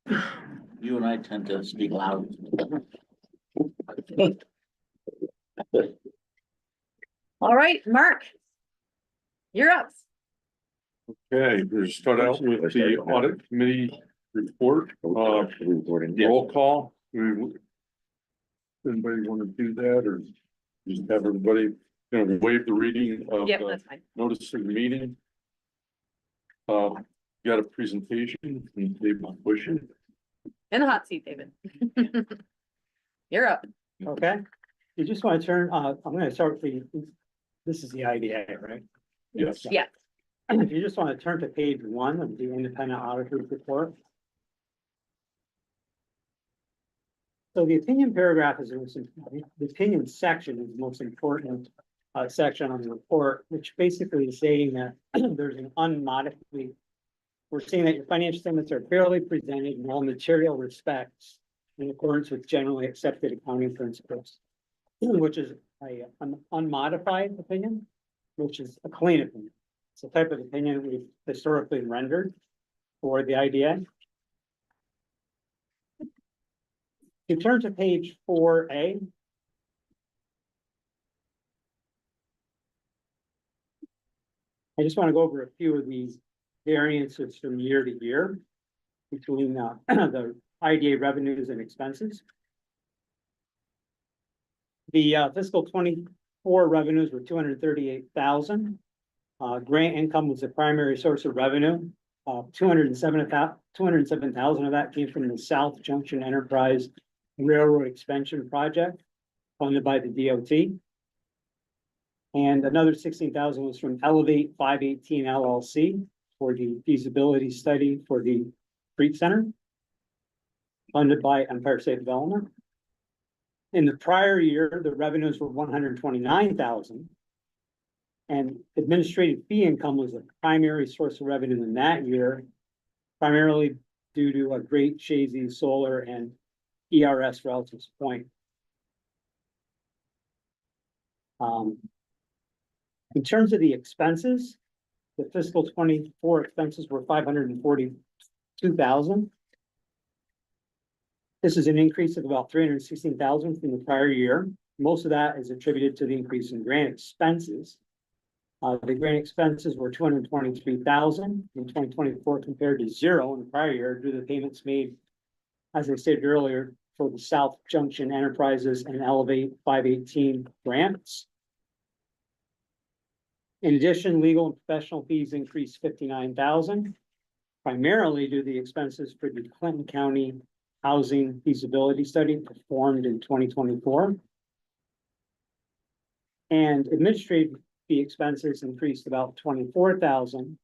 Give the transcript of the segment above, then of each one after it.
You and I tend to speak loud. All right, Mark. You're up. Okay, we'll start out with the audit committee report, roll call. Anybody want to do that, or just have everybody, waive the reading of Yep, the that's fine. notice of the meeting? Got a presentation from David Bushy. In the hot seat, David. You're up. Okay, you just want to turn, I'm gonna start with this is the IDA, right? Yes. Yeah. If you just want to turn to page 1 of the independent auditor's report. So the opinion paragraph is, the opinion section is the most important section on the report, which basically is saying that there's an unmodified, we're saying that your financial statements are fairly presented in all material respects in accordance with generally accepted accounting principles, which is an unmodified opinion, which is a clean opinion. It's the type of opinion we've historically rendered for the IDA. You turn to page 4A. I just want to go over a few of these variances from year to year between the IDA revenues and expenses. The fiscal 24 revenues were $238,000. Grant income was the primary source of revenue. 207,000 of that came from the South Junction Enterprise Railroad Expansion Project funded by the DOT. And another 16,000 was from Elevate 518 LLC for the feasibility study for the Street Center funded by Empire State Development. In the prior year, the revenues were 129,000. And administrative fee income was the primary source of revenue in that year, primarily due to a Great Chazy Solar and ERS Relatives Point. In terms of the expenses, the fiscal 24 expenses were 542,000. This is an increase of about 316,000 from the prior year. Most of that is attributed to the increase in grant expenses. The grant expenses were 223,000 in 2024 compared to 0 in the prior year due to the payments made, as I stated earlier, for the South Junction Enterprises and Elevate 518 grants. In addition, legal and professional fees increased 59,000, primarily due to the expenses for the Clinton County Housing Feasibility Study performed in 2024. And administrative fee expenses increased about 24,000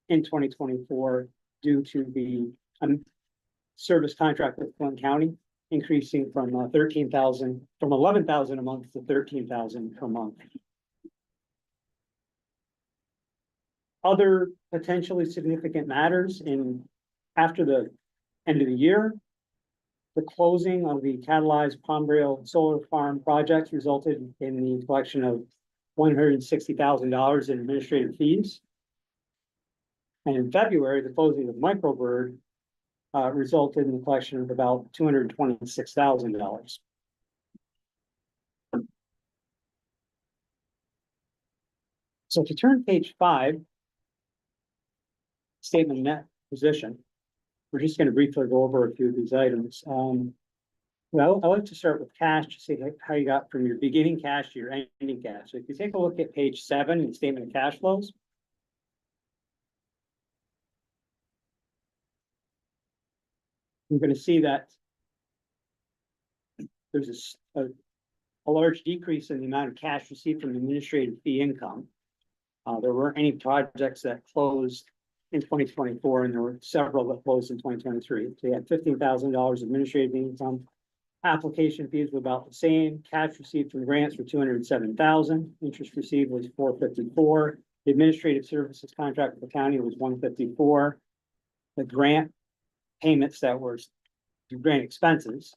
in 2024 due to the service contract with Clinton County increasing from 11,000 a month to 13,000 per month. Other potentially significant matters after the end of the year, the closing of the Catalyzed Palmdale Solar Farm project resulted in the collection of $160,000 in administrative fees. And in February, the closing of Microbird resulted in the collection of about $226,000. So if you turn to page 5, statement of net position, we're just going to briefly go over a few of these items. Well, I like to start with cash to see how you got from your beginning cash to your ending cash. So if you take a look at page 7 in the statement of cash flows, you're going to see that there's a large decrease in the amount of cash received from administrative fee income. There weren't any projects that closed in 2024, and there were several that closed in 2023. So you had $15,000 administrative income. Application fees were about the same. Cash received from grants were $207,000. Interest received was $454,000. The administrative services contract with the county was $154,000. The grant payments that were grant expenses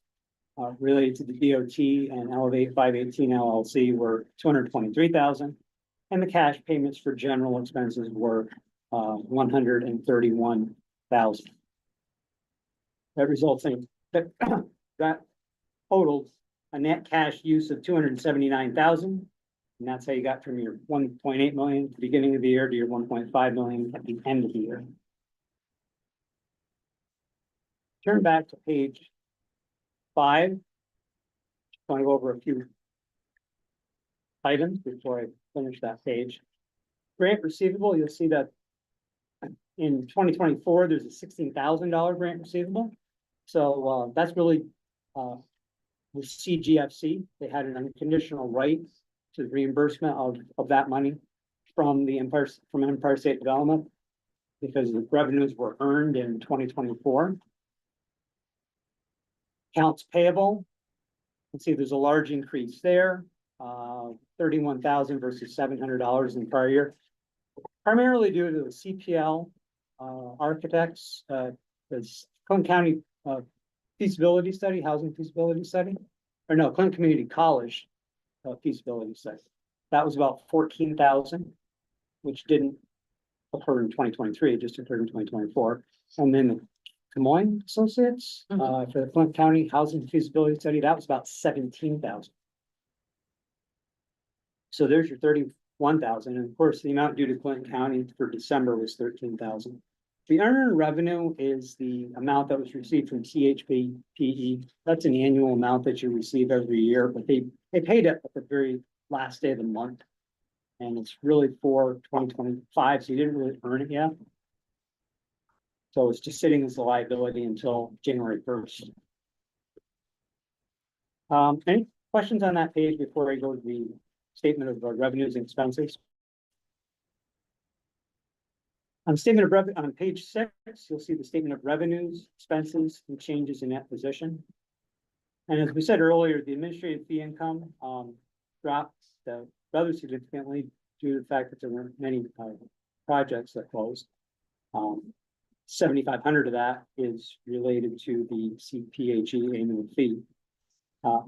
related to the DOT and Elevate 518 LLC were $223,000. And the cash payments for general expenses were $131,000. That results in that totaled a net cash use of 279,000. And that's how you got from your 1.8 million at the beginning of the year to your 1.5 million at the end of the year. Turn back to page 5. Want to go over a few items before I finish that page. Grant receivable, you'll see that in 2024, there's a $16,000 grant receivable. So that's really with CGFC. They had an unconditional right to the reimbursement of that money from Empire State Development because the revenues were earned in 2024. Accounts payable, you can see there's a large increase there, 31,000 versus $700 in the prior year, primarily due to the CPL architects, this Clinton County feasibility study, housing feasibility study, or no, Clinton Community College feasibility study. That was about 14,000, which didn't occur in 2023, it just occurred in 2024. And then the Des Moines Associates for the Clinton County housing feasibility study, that was about 17,000. So there's your 31,000, and of course, the amount due to Clinton County for December was 13,000. The earned revenue is the amount that was received from CHPE. That's an annual amount that you receive every year, but they paid it at the very last day of the month. And it's really for 2025, so you didn't really earn it yet. So it's just sitting as a liability until January 1st. Any questions on that page before I go to the statement of revenues and expenses? On statement of revenue on page 6, you'll see the statement of revenues, expenses, and changes in net position. And as we said earlier, the administrative fee income dropped rather significantly due to the fact that there weren't many projects that closed. 7,500 of that is related to the CPHE annual fee.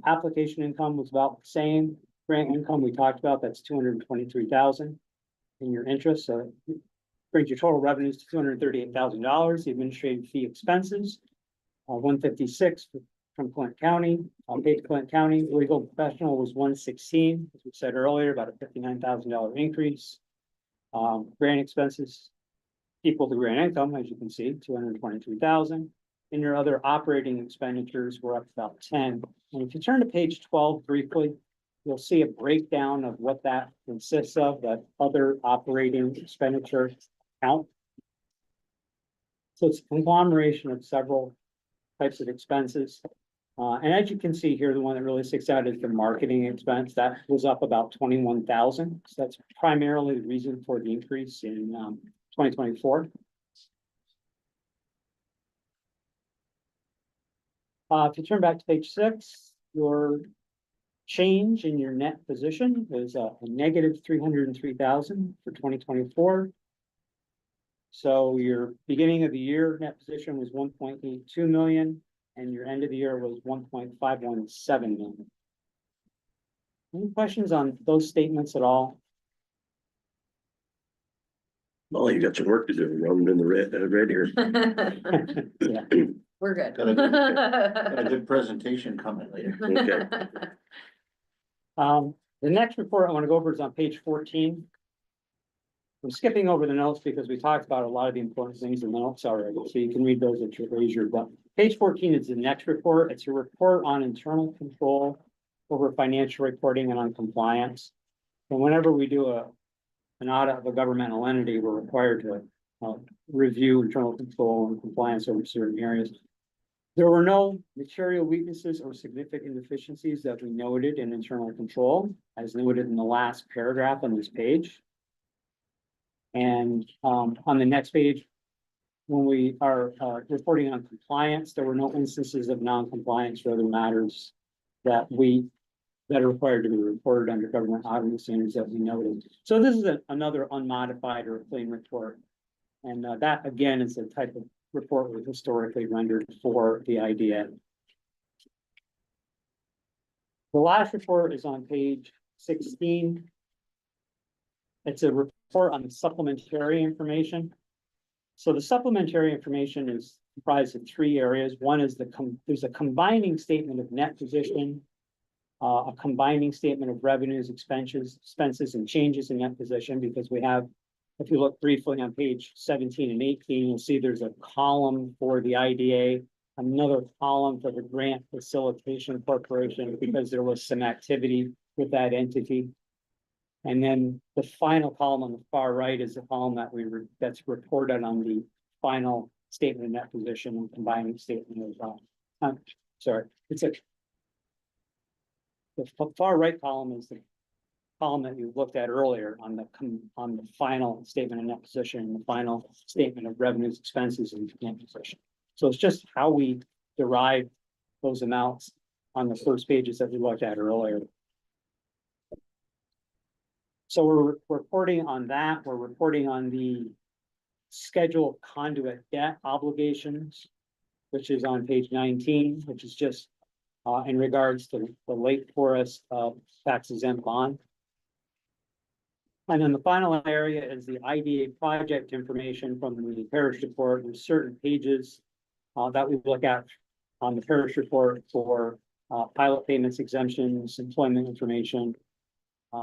Application income was about the same. Grant income we talked about, that's 223,000 in your interest. So it brings your total revenues to $238,000. The administrative fee expenses, 156 from Clinton County, paid to Clinton County. Legal professional was 116, as we said earlier, about a $59,000 increase. Grant expenses equal to grant income, as you can see, 223,000. And your other operating expenditures were up about 10. And if you turn to page 12 briefly, you'll see a breakdown of what that consists of, that other operating expenditure account. So it's a conglomeration of several types of expenses. And as you can see here, the one that really sticks out is the marketing expense. That was up about 21,000. So that's primarily the reason for the increase in 2024. If you turn back to page 6, your change in your net position is a negative 303,000 for 2024. So your beginning of the year net position was 1.82 million, and your end of the year was 1.517 million. Any questions on those statements at all? Well, you got some work to do, running in the red here. Yeah. We're good. Got a good presentation coming later. Okay. The next report I want to go over is on page 14. I'm skipping over the notes because we talked about a lot of the important things in the notes already, so you can read those at your leisure. But page 14 is the next report. It's a report on internal control over financial reporting and on compliance. And whenever we do an audit of a governmental entity, we're required to review internal control and compliance over certain areas. There were no material weaknesses or significant deficiencies that we noted in internal control, as noted in the last paragraph on this page. And on the next page, when we are reporting on compliance, there were no instances of non-compliance or other matters that are required to be reported under government auditing standards that we noted. So this is another unmodified or clean report. And that, again, is the type of report we've historically rendered for the IDA. The last report is on page 16. It's a report on supplementary information. So the supplementary information is comprised of three areas. One is there's a combining statement of net position, a combining statement of revenues, expenses, and changes in net position, because we have, if you look briefly on page 17 and 18, you'll see there's a column for the IDA, another column for the Grant Facilitation Corporation, because there was some activity with that entity. And then the final column on the far right is the column that that's reported on the final statement of net position and combining statement of, sorry, it's a, the far right column is the column that you looked at earlier on the final statement of net position and the final statement of revenues, expenses, and net position. So it's just how we derive those amounts on the first pages that we looked at earlier. So we're reporting on that. We're reporting on the schedule of conduit debt obligations, which is on page 19, which is just in regards to the Lake Forest tax exempt bond. And then the final area is the IDA project information from the parish report. There's certain pages that we look at on the parish report for pilot payments, exemptions, employment information.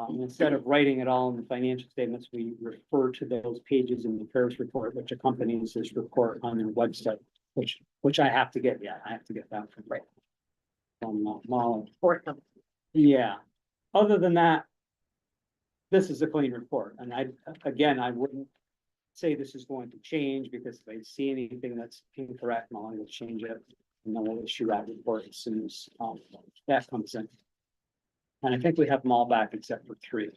Instead of writing it all in the financial statements, we refer to those pages in the parish report, which accompanies this report on their website, which I have to get. Yeah, I have to get that from Molly. Yeah. Other than that, this is a clean report, and I wouldn't say this is going to change, because if I see anything that's incorrect, Molly will change it, and then we'll issue that report as soon as that comes in. And I think we have them all back except for three.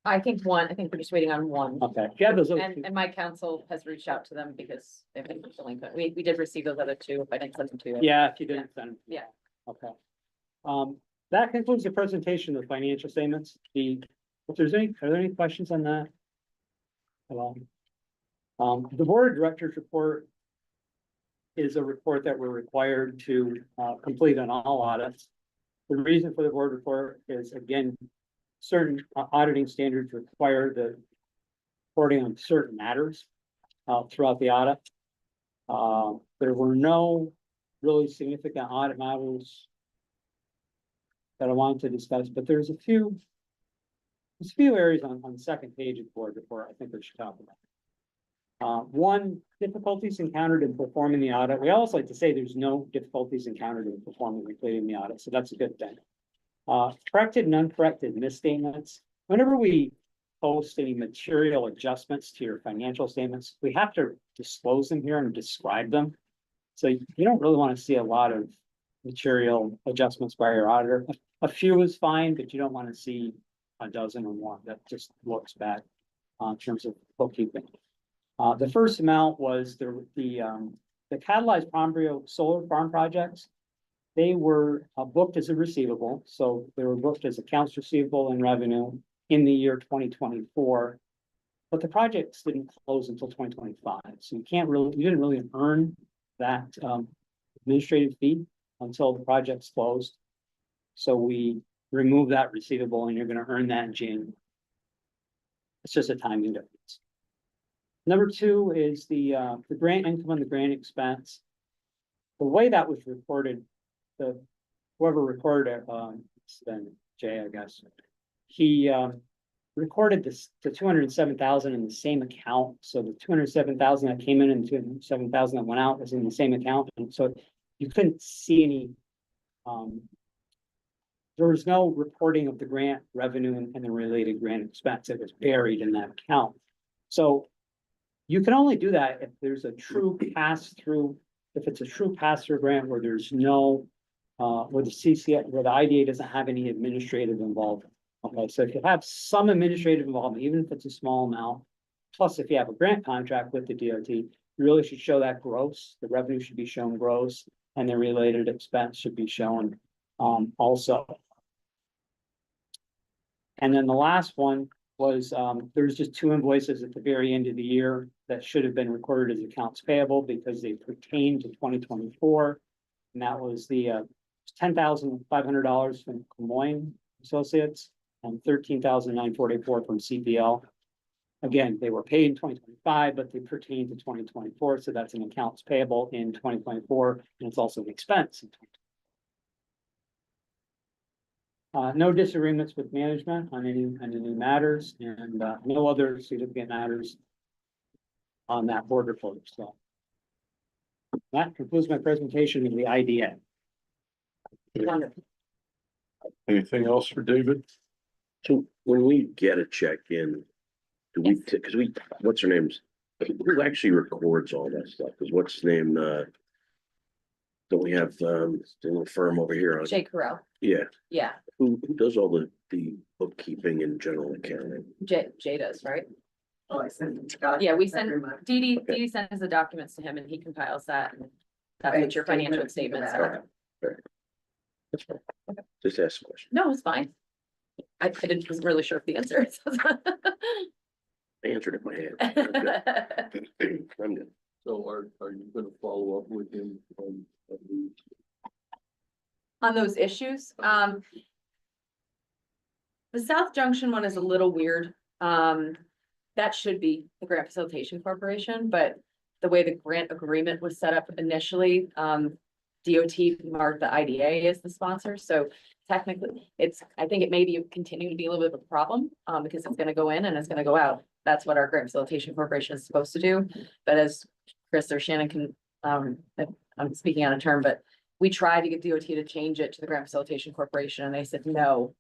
I think one, I think we're just waiting on one. Okay. Yeah, those other two. And my council has reached out to them because they've been delinquent. We did receive those other two, if I didn't send them to you. Yeah, if you didn't send. Yeah. Okay. That concludes the presentation of the financial statements. Are there any questions on that? Hello. The board of directors report is a report that we're required to complete on all audits. The reason for the board report is, again, certain auditing standards require the reporting on certain matters throughout the audit. There were no really significant audit matters that I wanted to discuss, but there's a few areas on the second page of the board report I think we should talk about. One, difficulties encountered in performing the audit. We always like to say there's no difficulties encountered in performing and completing the audit, so that's a good thing. Corrected and uncorrected misstatements. Whenever we post any material adjustments to your financial statements, we have to disclose them here and describe them. So you don't really want to see a lot of material adjustments by your auditor. A few is fine, but you don't want to see a dozen or more. That just looks bad in terms of bookkeeping. The first amount was the Catalyzed Palmbrio solar farm projects. They were booked as a receivable, so they were booked as accounts receivable and revenue in the year 2024. But the projects didn't close until 2025, so you didn't really earn that administrative fee until the project's closed. So we remove that receivable, and you're going to earn that in January. It's just a timing difference. Number two is the grant income and the grant expense. The way that was reported, whoever recorded it, it's then Jay, I guess, he recorded the 207,000 in the same account. So the 207,000 that came in and the 207,000 that went out was in the same account, and so you couldn't see any. There was no reporting of the grant revenue and the related grant expense. It was buried in that account. So you can only do that if there's a true pass-through, if it's a true pass-through grant where there's no, where the IDA doesn't have any administrative involvement. Okay, so if you have some administrative involvement, even if it's a small amount, plus if you have a grant contract with the DOT, you really should show that gross. The revenue should be shown gross, and the related expense should be shown also. And then the last one was there's just two invoices at the very end of the year that should have been recorded as accounts payable because they pertain to 2024. And that was the $10,500 from Lemoyne Associates and $13,944 from CPL. Again, they were paid in 2025, but they pertain to 2024, so that's an accounts payable in 2024, and it's also an expense in 2024. No disagreements with management on any matters, and no other significant matters on that board report, so. That concludes my presentation of the IDA. Wonderful. Anything else for David? So when we get a check in, do we, cause what's her name's? Who actually records all that stuff? Cause what's his name, don't we have, the little firm over here on? Jay Correll, Yeah, yeah, who does all the bookkeeping and general accounting? Jay does, right? Oh, I sent. Yeah, we send, Dee Dee sends the documents to him and he compiles that, and that's what your financial statements are. That's fine. Just ask a question. No, it's fine. I wasn't really sure of the answer. I answered it in my head. I'm good. So are you gonna follow up with him on the? On those issues, the South Junction one is a little weird. That should be the Grant Facilitation Corporation, but the way the grant agreement was set up initially, DOT marked the IDA as the sponsor, so technically, I think it may be continue to be a little bit of a problem, because it's gonna go in and it's gonna go out. That's what our Grant Facilitation Corporation is supposed to do, but as Chris or Shannon can, I'm speaking out of turn, but we tried to get DOT to change it to the Grant Facilitation Corporation, and they said, no,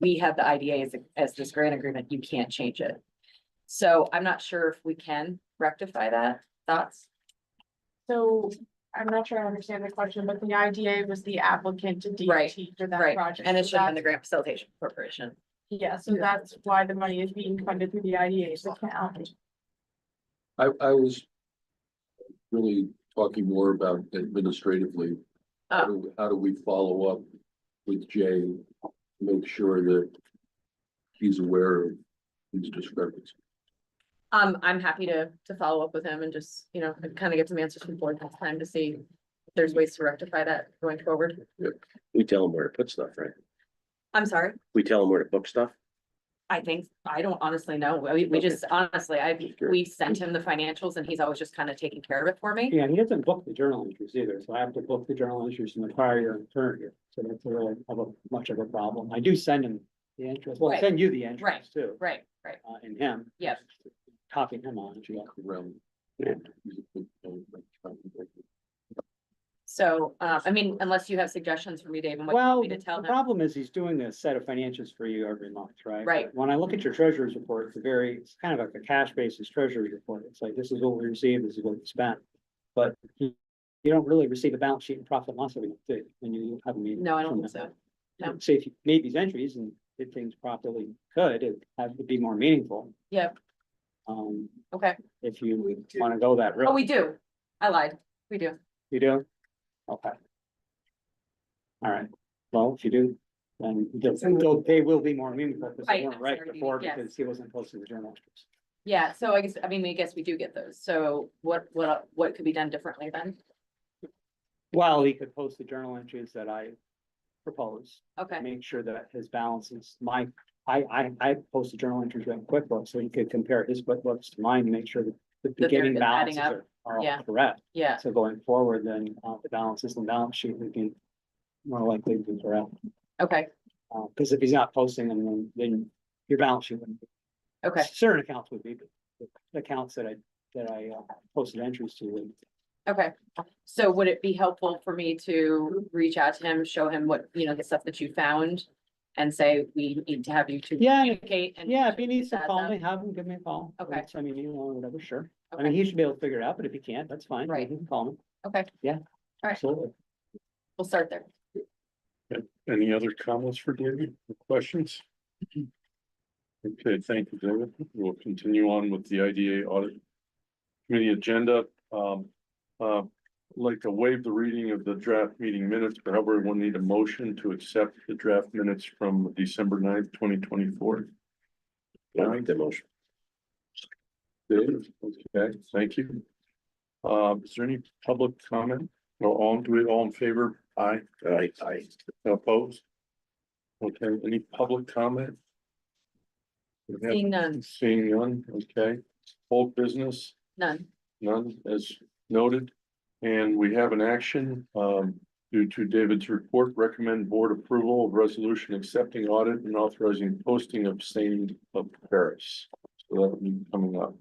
we have the IDA as this grant agreement, you can't change it. So I'm not sure if we can rectify that. Thoughts? So I'm not sure I understand the question, but the IDA was the applicant to Right, DOT for that Right, project. and it So should have been the that's- Grant Facilitation Corporation. Yeah, so that's why the money is being funded through the IDA's account. I was really talking more about administratively. How do we follow up with Jay? Make sure that he's aware of these discrepancies. I'm happy to follow up with him and just, kind of get some answers from the board next time to see if there's ways to rectify that going forward. We tell them where to put stuff, right? I'm sorry, We tell them where to book stuff. I don't honestly know. We just, honestly, we sent him the financials and he's always just kind of taking care of it for me. Yeah, he doesn't book the journal entries either, so I have to book the journal entries from the prior year and current year, so that's really much of a problem. I do send him the entries, well, I Right. send you the entries Right. too, Right. and him. Yep. Copying him on it, yeah. Around. Yeah. So, unless you have suggestions for me, Dave, and what you Well, want me the to tell him. problem is he's doing a set of financials for you every month, right? Right. When I look at your treasurer's report, it's kind of like a cash basis treasurer's report. It's like, this is what we received, this is what we spent. But you don't really receive a balance sheet and profit and loss every month, do you? When you have a meeting. No, I don't from think them. so. No. Say if you made these entries and did things properly, it'd be more meaningful. Yep, okay. If you want to go that route. Oh, we do. I lied. We do. You do? Okay. All right, well, if you do, then they will be more meaningful, because Right, they weren't I'm right sorry, before, yes. because he wasn't posting the journal entries. Yeah, so I guess we do get those. So what could be done differently then? Well, he could post the journal entries that I propose, Okay, make sure that his balances, I post the journal entries in QuickBooks, so he could compare his QuickBooks to mine, and make sure that the they're beginning adding balances up. are Yeah. all correct. yeah, So going forward, then, the balances and balance sheet would be more likely to be correct. okay, Because if he's not posting them, then your balance sheet wouldn't be. okay, Certain accounts would be, but the accounts that I posted entries to would. okay. So would it be helpful for me to reach out to him, show him what, the stuff that you found? And say, we need to have you to Yeah, communicate and. yeah, if he needs to Adds call up. me, have him give me a call. Okay. Send me an email or whatever, sure. I Okay. mean, he should be able to figure it out, but if he can't, that's fine. Right. He can call me. Okay. Yeah. All right. Absolutely. We'll start there. Any other comments for David, or questions? Okay, thank you, David. We'll continue on with the IDA audit committee agenda. Like to waive the reading of the draft meeting minutes, but however, we'll need a motion to accept the draft minutes from December 9th, 2024. I make the motion. Dave, okay, thank you. Is there any public comment? Or all in favor? Aye. I Opposed? Okay, any public comment? Seeing none, Seeing none, okay. Old business, none. none as noted. And we have an action, due to David's report, recommend board approval of resolution accepting audit and authorizing posting of same of Paris. So that will be coming up.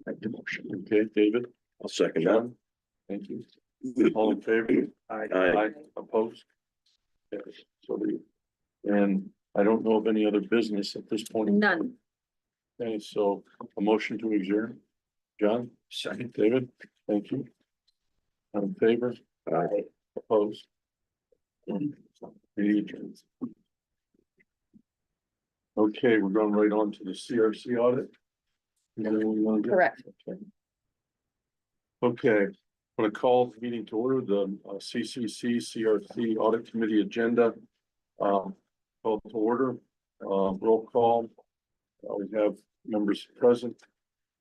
Make the motion. Okay, David? I'll second that. John? Thank you. All in favor? Aye. Opposed? Yes, so and I don't know of any other business at this point. None. Okay, so a motion to adjourn. John? Second. David? Thank you. All in favor? Aye. Opposed? Meeting adjourned. Okay, we're going right on to the CRC audit. Is that what we want to do? Correct. Okay. Okay, I'm gonna call the meeting to order, the CRC Audit Committee agenda. Called to order, roll call. We have members present.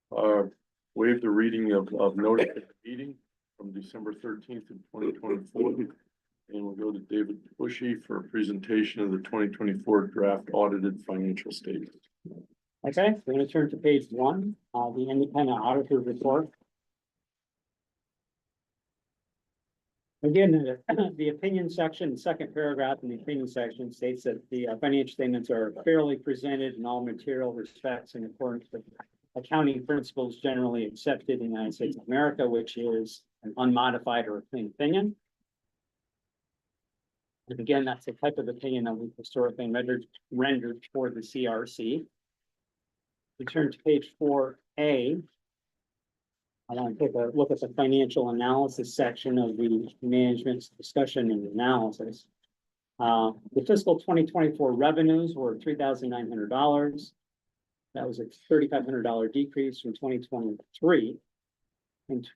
Waive the reading of notice of the meeting from December 13th of 2024. And we'll go to David Bushy for a presentation of the 2024 draft audited financial statement. Okay, we're gonna turn to page one, the independent auditor report. Again, the opinion section, the second paragraph in the opinion section states that the financial statements are fairly presented in all material respects in accordance with accounting principles generally accepted in the United States of America, which is an unmodified or a clean opinion. And again, that's the type of opinion that we've historically rendered for the CRC. We turn to page 4A. I want to take a look at the financial analysis section of the management's discussion and analysis. The fiscal 2024 revenues were $3,900. That was a $3,500 decrease from 2023. And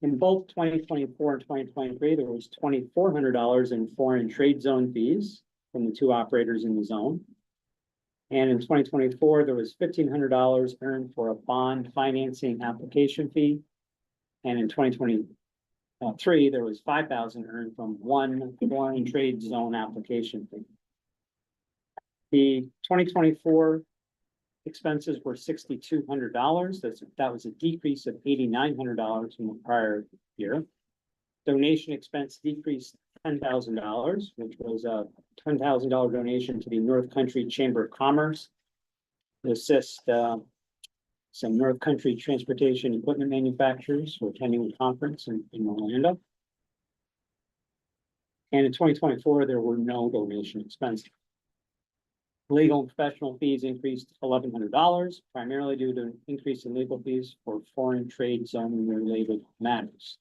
in both 2024 and 2023, there was $2,400 in foreign trade zone fees from the two operators in the zone. And in 2024, there was $1,500 earned for a bond financing application fee. And in 2023, there was $5,000 earned from one foreign trade zone application fee. The 2024 expenses were $6,200. That was a decrease of $8,900 from the prior year. Donation expense decreased $10,000, which was a $10,000 donation to the North Country Chamber of Commerce to assist some North Country transportation equipment manufacturers who are attending the conference in Orlando. And in 2024, there were no donation expenses. Legal and professional fees increased $1,100, primarily due to an increase in legal fees for foreign trade zone related matters.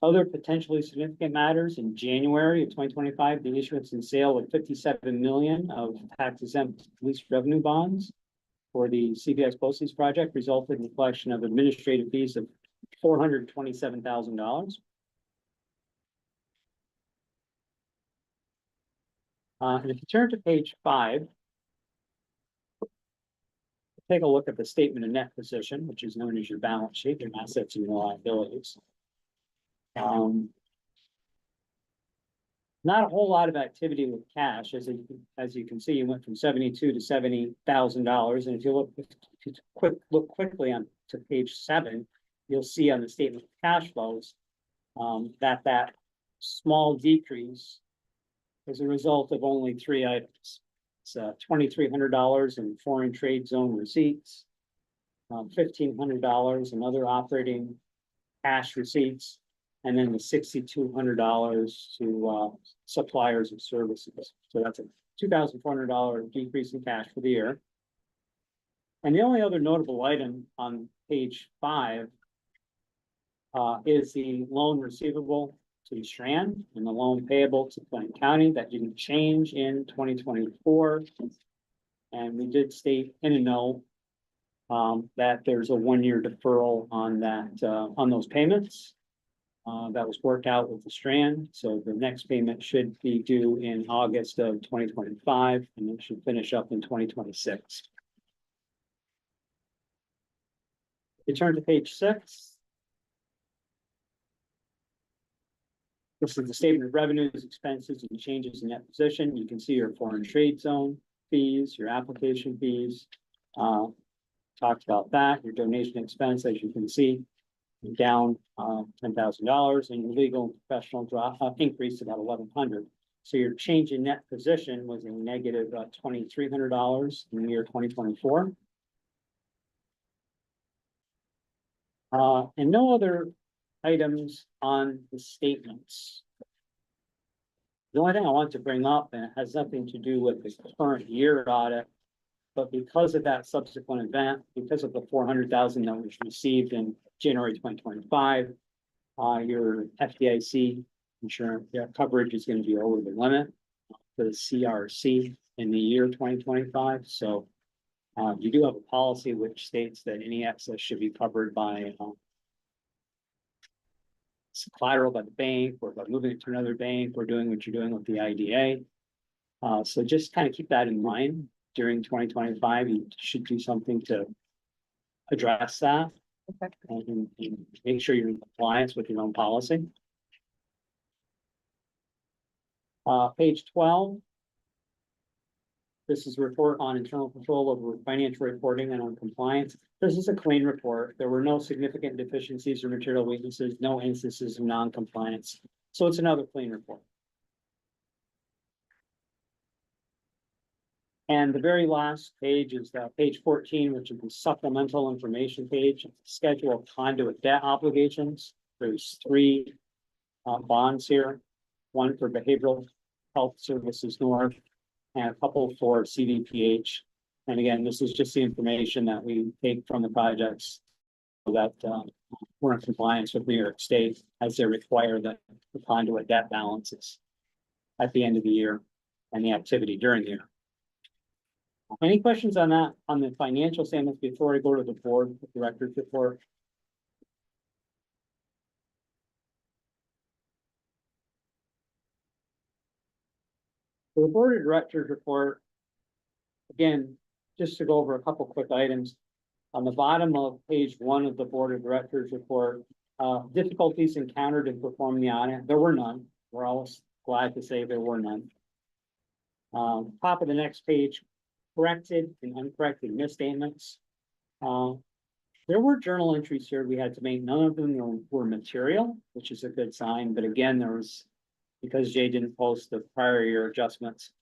Other potentially significant matters: in January of 2025, the issuance and sale of 57 million of tax exempt lease revenue bonds for the CBS BOCES project resulted in the collection of administrative fees of $427,000. And if you turn to page 5, take a look at the statement of net position, which is known as your balance sheet, your assets and your liabilities. Not a whole lot of activity with cash, as you can see, you went from $72,000 to $70,000. And if you look quickly on to page 7, you'll see on the statement of cash flows that small decrease is a result of only 3 items. It's $2,300 in foreign trade zone receipts, $1,500 in other operating cash receipts, and then the $6,200 to suppliers of services. So that's a $2,400 decrease in cash for the year. And the only other notable item on page 5 is the loan receivable to Strand and the loan payable to Plain County that didn't change in 2024. And we did state in a note that there's a 1-year deferral on that on those payments. That was worked out with the Strand. So the next payment should be due in August of 2025, and it should finish up in 2026. You turn to page 6. This is the statement of revenues, expenses, and changes in net position. You can see your foreign trade zone fees, your application fees. Talked about that, your donation expense, as you can see, down $10,000, and your legal and professional increased about 1,100. So your change in net position was a negative $2,300 in the year 2024. And no other items on the statements. The only thing I want to bring up, and it has nothing to do with the current year audit, but because of that subsequent event, because of the 400,000 that was received in January 2025, your FDIC insurance coverage is going to be over the limit for the CRC in the year 2025. So you do have a policy which states that any excess should be covered by collateral by the bank, or by moving it to another bank, or doing what you're doing with the IDA. So just kind of keep that in mind. During 2025, you should do something to address that. Okay. And make sure you're in compliance with your own policy. Page 12. This is a report on internal control over financial reporting and on compliance. This is a clean report. There were no significant deficiencies or material weaknesses, no instances of non-compliance. So it's another clean report. And the very last page is page 14, which is the supplemental information page, schedule of conduit debt obligations. There's 3 bonds here, one for Behavioral Health Services North and a couple for CDPH. And again, this is just the information that we take from the projects so that we're in compliance with New York State as they require the conduit debt balances at the end of the year and the activity during the year. Any questions on that, on the financial statements before I go to the board director's report? So the board of directors report, again, just to go over a couple quick items. On the bottom of page 1 of the board of directors report, difficulties encountered in performing the audit, there were none. We're always glad to say there were none. Top of the next page, corrected and uncorrected misstatements. There were journal entries here we had to make. None of them were material, which is a good sign. But again, there was, because Jay didn't post the prior year adjustments,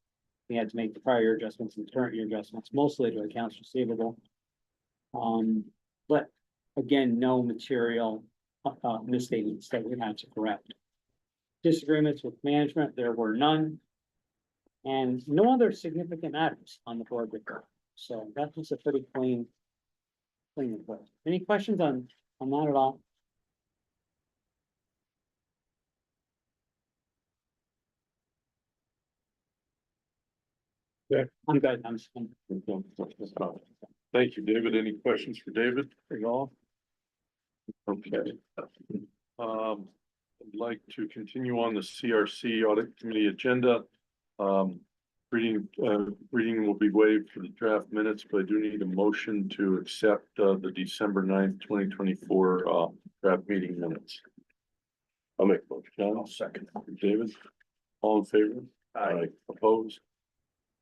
we had to make the prior year adjustments and current year adjustments, mostly to accounts receivable. But again, no material misstatements that we had to correct. Disagreements with management, there were none. And no other significant matters on the board report. So that was a pretty clean report. Any questions on that at all? Yeah. I'm good. Thank you, David. Any questions for David at all? Okay. I'd like to continue on the CRC audit committee agenda. Reading will be waived for the draft minutes, but I do need a motion to accept the December 9th, 2024 draft meeting minutes. I'll make a motion. John? I'll second. David? All in favor? Aye. Opposed?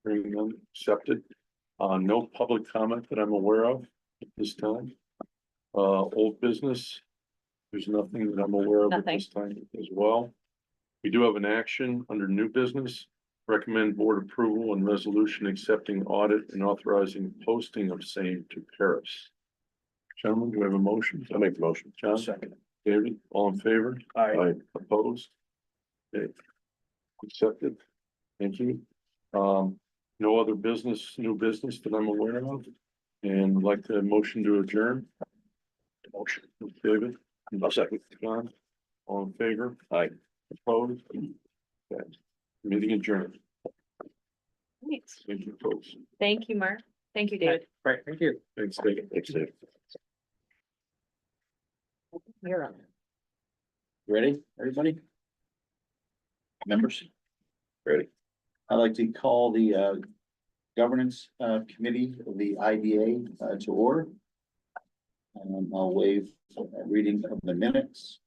Hearing none, accepted. No public comment that I'm aware of at this time. Old business. There's nothing that I'm aware of at this time as well. We do have an action under new business. Recommend board approval and resolution accepting audit and authorizing posting of same to Paris. Gentlemen, do we have a motion? I'll make the motion. John? Second. David, all in favor? Aye. Opposed? Okay. Accepted. Thank you. No other business, new business that I'm aware of. And I'd like to motion to adjourn. Motion. David? I'll second. John? All in favor? Aye. Opposed? Okay. Meeting adjourned. Great. Thank you, folks. Thank you, Mark. Thank you, David. Great, thank you. Thanks, David. Thanks, Dave. You're on. Ready, everybody? Members? Ready. I'd like to call the governance committee of the IDA to order. I'll waive reading of the minutes.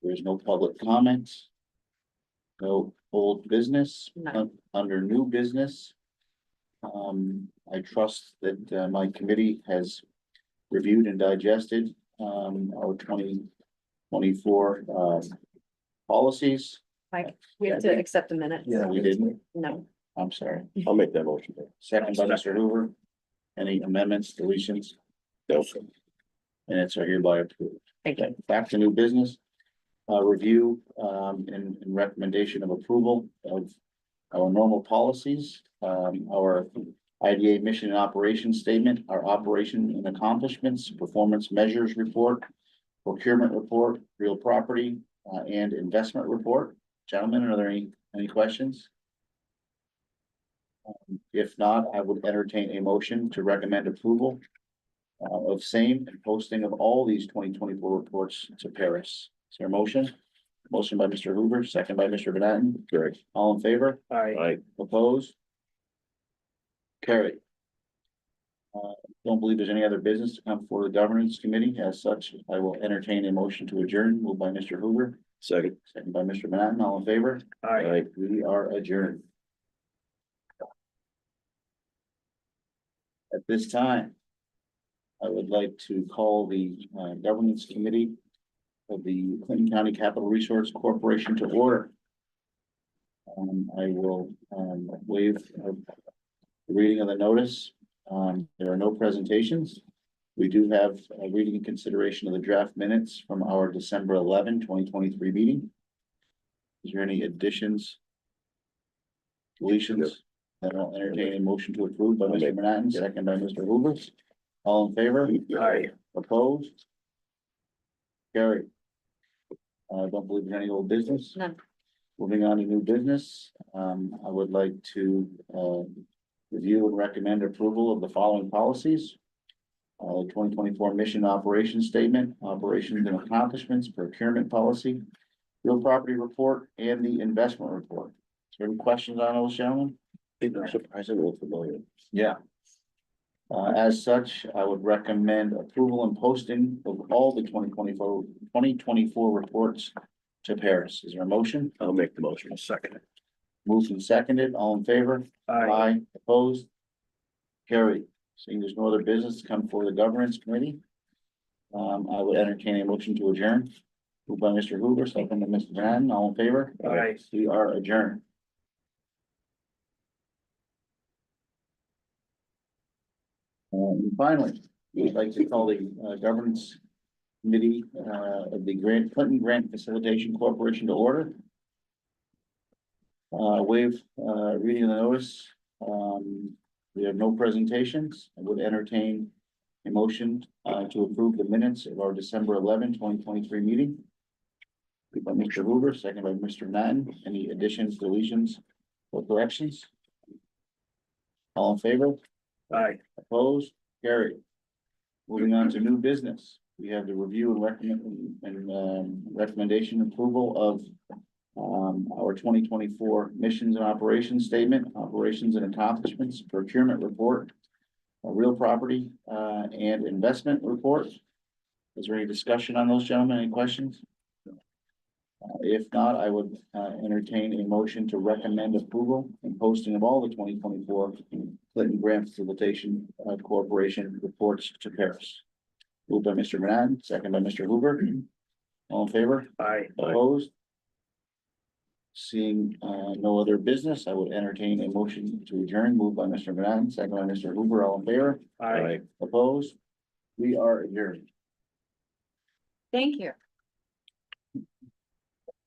There's no public comments. No old business. None. Under new business. I trust that my committee has reviewed and digested our 2024 policies. Mike, we have to accept the minutes. We didn't. No. I'm sorry. I'll make that motion. Second by Mr. Hoover. Any amendments, deletions? No. Minutes are hereby approved. Thank you. Okay, back to new business. Review and recommendation of approval of our normal policies, our IDA mission and operations statement, our operation and accomplishments, performance measures report, procurement report, real property, and investment report. Gentlemen, are there any questions? If not, I would entertain a motion to recommend approval of same and posting of all these 2024 reports to Paris. Is there a motion? Motion by Mr. Hoover, second by Mr. Bennett. Correct. All in favor? Aye. Opposed? Carried. Don't believe there's any other business to come before the governance committee. As such, I will entertain a motion to adjourn, moved by Mr. Hoover, Second. second by Mr. Bennett. All in favor? Aye. We are adjourned. At this time, I would like to call the governance committee of the Clinton County Capital Resource Corporation to order. I will waive the reading of the notice. There are no presentations. We do have a reading and consideration of the draft minutes from our December 11, 2023 meeting. Is there any additions? Deletions? Then I'll entertain a motion to approve by Mr. Manhattan, second by Mr. Hoover. All in favor? Aye. Opposed? Carried. I don't believe there's any old business. None. Moving on to new business, I would like to review and recommend approval of the following policies. 2024 mission operations statement, operations and accomplishments, procurement policy, real property report, and the investment report. Is there any questions on those, gentlemen? I'm surprisingly familiar. Yeah. As such, I would recommend approval and posting of all the 2024 reports to Paris. Is there a motion? I'll make the motion. Second. Moved and seconded, all in favor? Aye. Opposed? Carried. Seeing there's no other business to come before the governance committee. I would entertain a motion to adjourn. Moved by Mr. Hoover, second by Mr. Brandon, all in favor? Aye. We are adjourned. And finally, we'd like to call the governance committee of the Clinton Grant Facilitation Corporation to order. Waive reading of the notice. We have no presentations. I would entertain a motion to approve the minutes of our December 11, 2023 meeting. Moved by Mr. Hoover, second by Mr. Natton. Any additions, deletions, or corrections? All in favor? Aye. Opposed? Carried. Moving on to new business. We have the review and recommendation approval of our 2024 missions and operations statement, operations and accomplishments, procurement report, a real property and investment report. Is there any discussion on those, gentlemen? Any questions? If not, I would entertain a motion to recommend approval and posting of all the 2024 Clinton Grant Facilitation Corporation reports to Paris. Moved by Mr. Manhattan, second by Mr. Hoover. All in favor? Aye. Opposed? Seeing no other business, I would entertain a motion to adjourn. Moved by Mr. Manhattan, second by Mr. Hoover. All in favor? Aye. Opposed? We are adjourned. Thank you.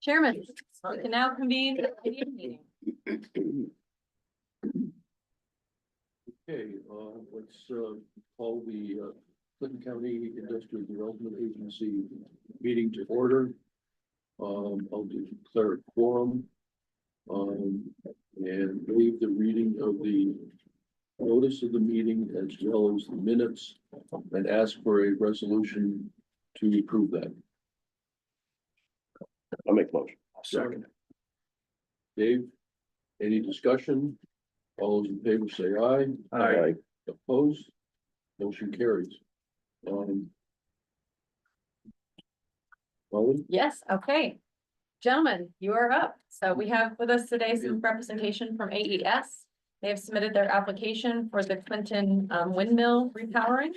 Chairman, we can now convene the meeting. Okay, let's call the Clinton County Industrial Development Agency meeting to order. I'll declare a quorum. And waive the reading of the notice of the meeting as well as the minutes and ask for a resolution to approve that. I'll make the motion. Second. Dave, any discussion? All those in favor say aye. Aye. Opposed? Motion carries. Molly? Yes, okay. Gentlemen, you are up. So we have with us today some representation from AES. They have submitted their application for the Clinton windmill repowering.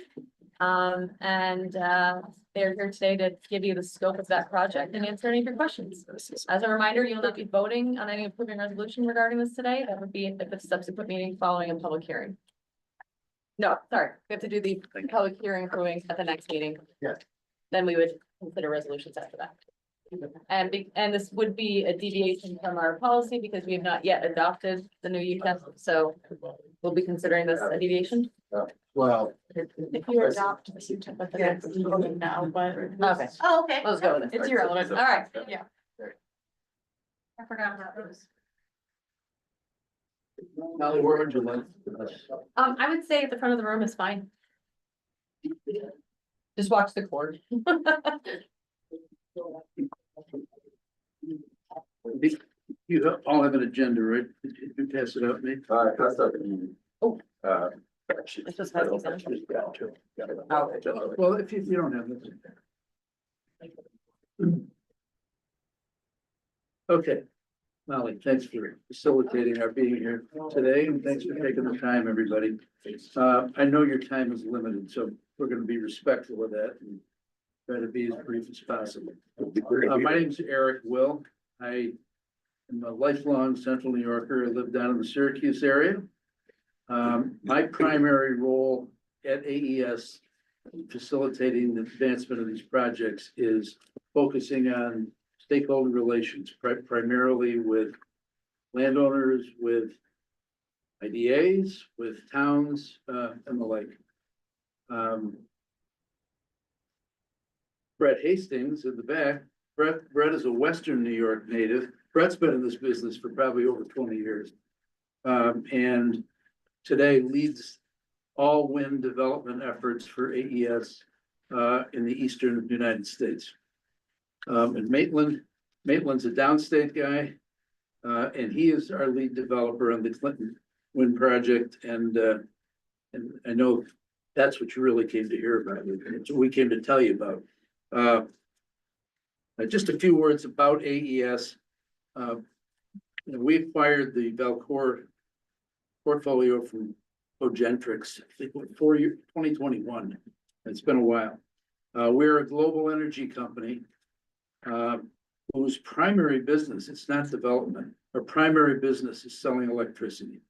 They're here today to give you the scope of that project and answer any of your questions. As a reminder, you will not be voting on any approving resolution regarding this today. That would be at the subsequent meeting following a public hearing. No, sorry, we have to do the public hearing approving at the next meeting. Yeah. Then we would consider resolutions after that. And this would be a deviation from our policy because we have not yet adopted the new UTEP, so we'll be considering this a deviation. Well, If you adopt the UTEP at the next meeting now, but. Okay, Oh, okay. let's go with it. It's irrelevant. All right. Yeah. I forgot about those. Molly, where would you like? I would say at the front of the room is fine. Just watch the cord. You all have an agenda, right? Did you pass it out, Nate? Oh. Actually. It's just passing down. Oh, well, if you don't have it. Okay, Molly, thanks for facilitating our being here today, and thanks for taking the time, everybody. I know your time is limited, so we're gonna be respectful of that and try to be as brief as possible. My name's Eric Will. I am a lifelong Central New Yorker. I live down in the Syracuse area. My primary role at AES, facilitating the advancement of these projects, is focusing on stakeholder relations, primarily with landowners, with IDAs, with towns, and the like. Brett Hastings in the back. Brett is a Western New York native. Brett's been in this business for probably over 20 years. And today leads all wind development efforts for AES in the eastern United States. And Maitland's a downstate guy, and he is our lead developer on the Clinton Wind Project. And I know that's what you really came to hear about. It's what we came to tell you about. Just a few words about AES. We acquired the Valcor portfolio from Ogentrix, I think, 2021. It's been a while. We're a global energy company whose primary business, it's not development. Our primary business is selling electricity.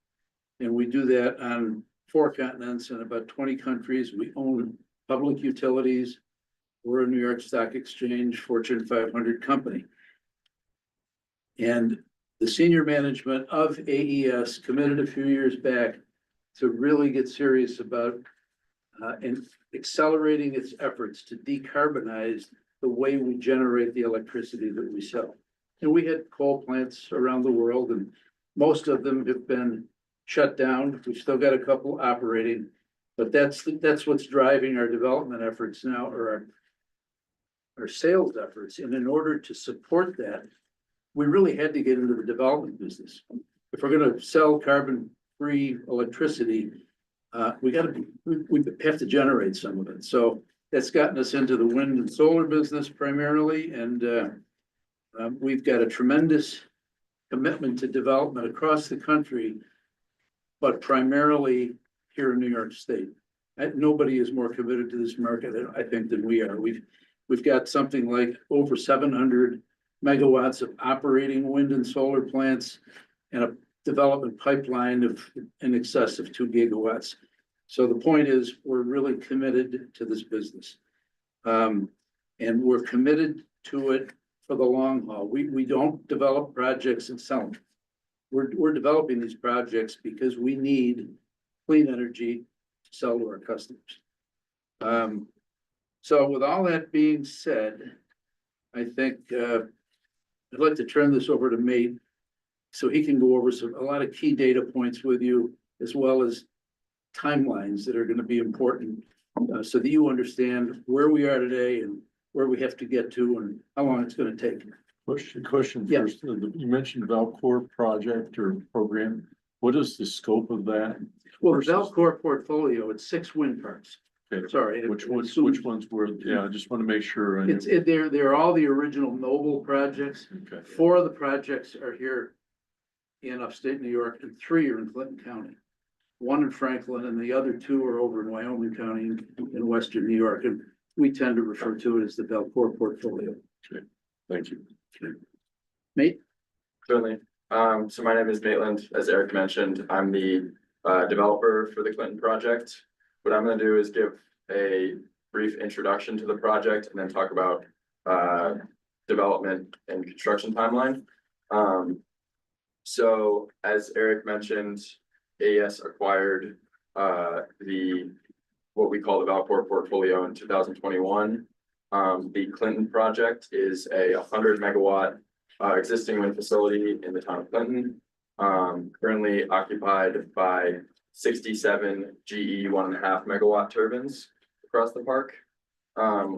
And we do that on 4 continents and about 20 countries. We own public utilities. We're a New York Stock Exchange Fortune 500 company. And the senior management of AES committed a few years back to really get serious about and accelerating its efforts to decarbonize the way we generate the electricity that we sell. And we had coal plants around the world, and most of them have been shut down. We've still got a couple operating, but that's what's driving our development efforts now, or our sales efforts. And in order to support that, we really had to get into the development business. If we're going to sell carbon-free electricity, we have to generate some of it. So that's gotten us into the wind and solar business primarily, and we've got a tremendous commitment to development across the country, but primarily here in New York State. Nobody is more committed to this market, I think, than we are. We've got something like over 700 megawatts of operating wind and solar plants and a development pipeline of in excess of 2 gigawatts. So the point is, we're really committed to this business. And we're committed to it for the long haul. We don't develop projects and sell them. We're developing these projects because we need clean energy to sell to our customers. So with all that being said, I think I'd like to turn this over to Mate so he can go over a lot of key data points with you, as well as timelines that are going to be important so that you understand where we are today and where we have to get to and how long it's going to take. Question Yeah. first. You mentioned Valcor project or program. What is the scope of that? Well, the Valcor portfolio, it's 6 wind parks. Okay. Sorry. Which ones were, yeah, I just want to make sure. They're all the original Noble projects. Okay. 4 of the projects are here in upstate New York, and 3 are in Clinton County. 1 in Franklin, and the other 2 are over in Wyoming County in western New York, and we tend to refer to it as the Belcourt portfolio. Thank you. Nate? Certainly. So my name is Maitland. As Eric mentioned, I'm the developer for the Clinton project. What I'm gonna do is give a brief introduction to the project and then talk about development and construction timeline. So as Eric mentioned, AES acquired what we call the Valport portfolio in 2021. The Clinton project is a 100 megawatt existing wind facility in the town of Clinton, currently occupied by 67 GE 1.5 megawatt turbines across the park.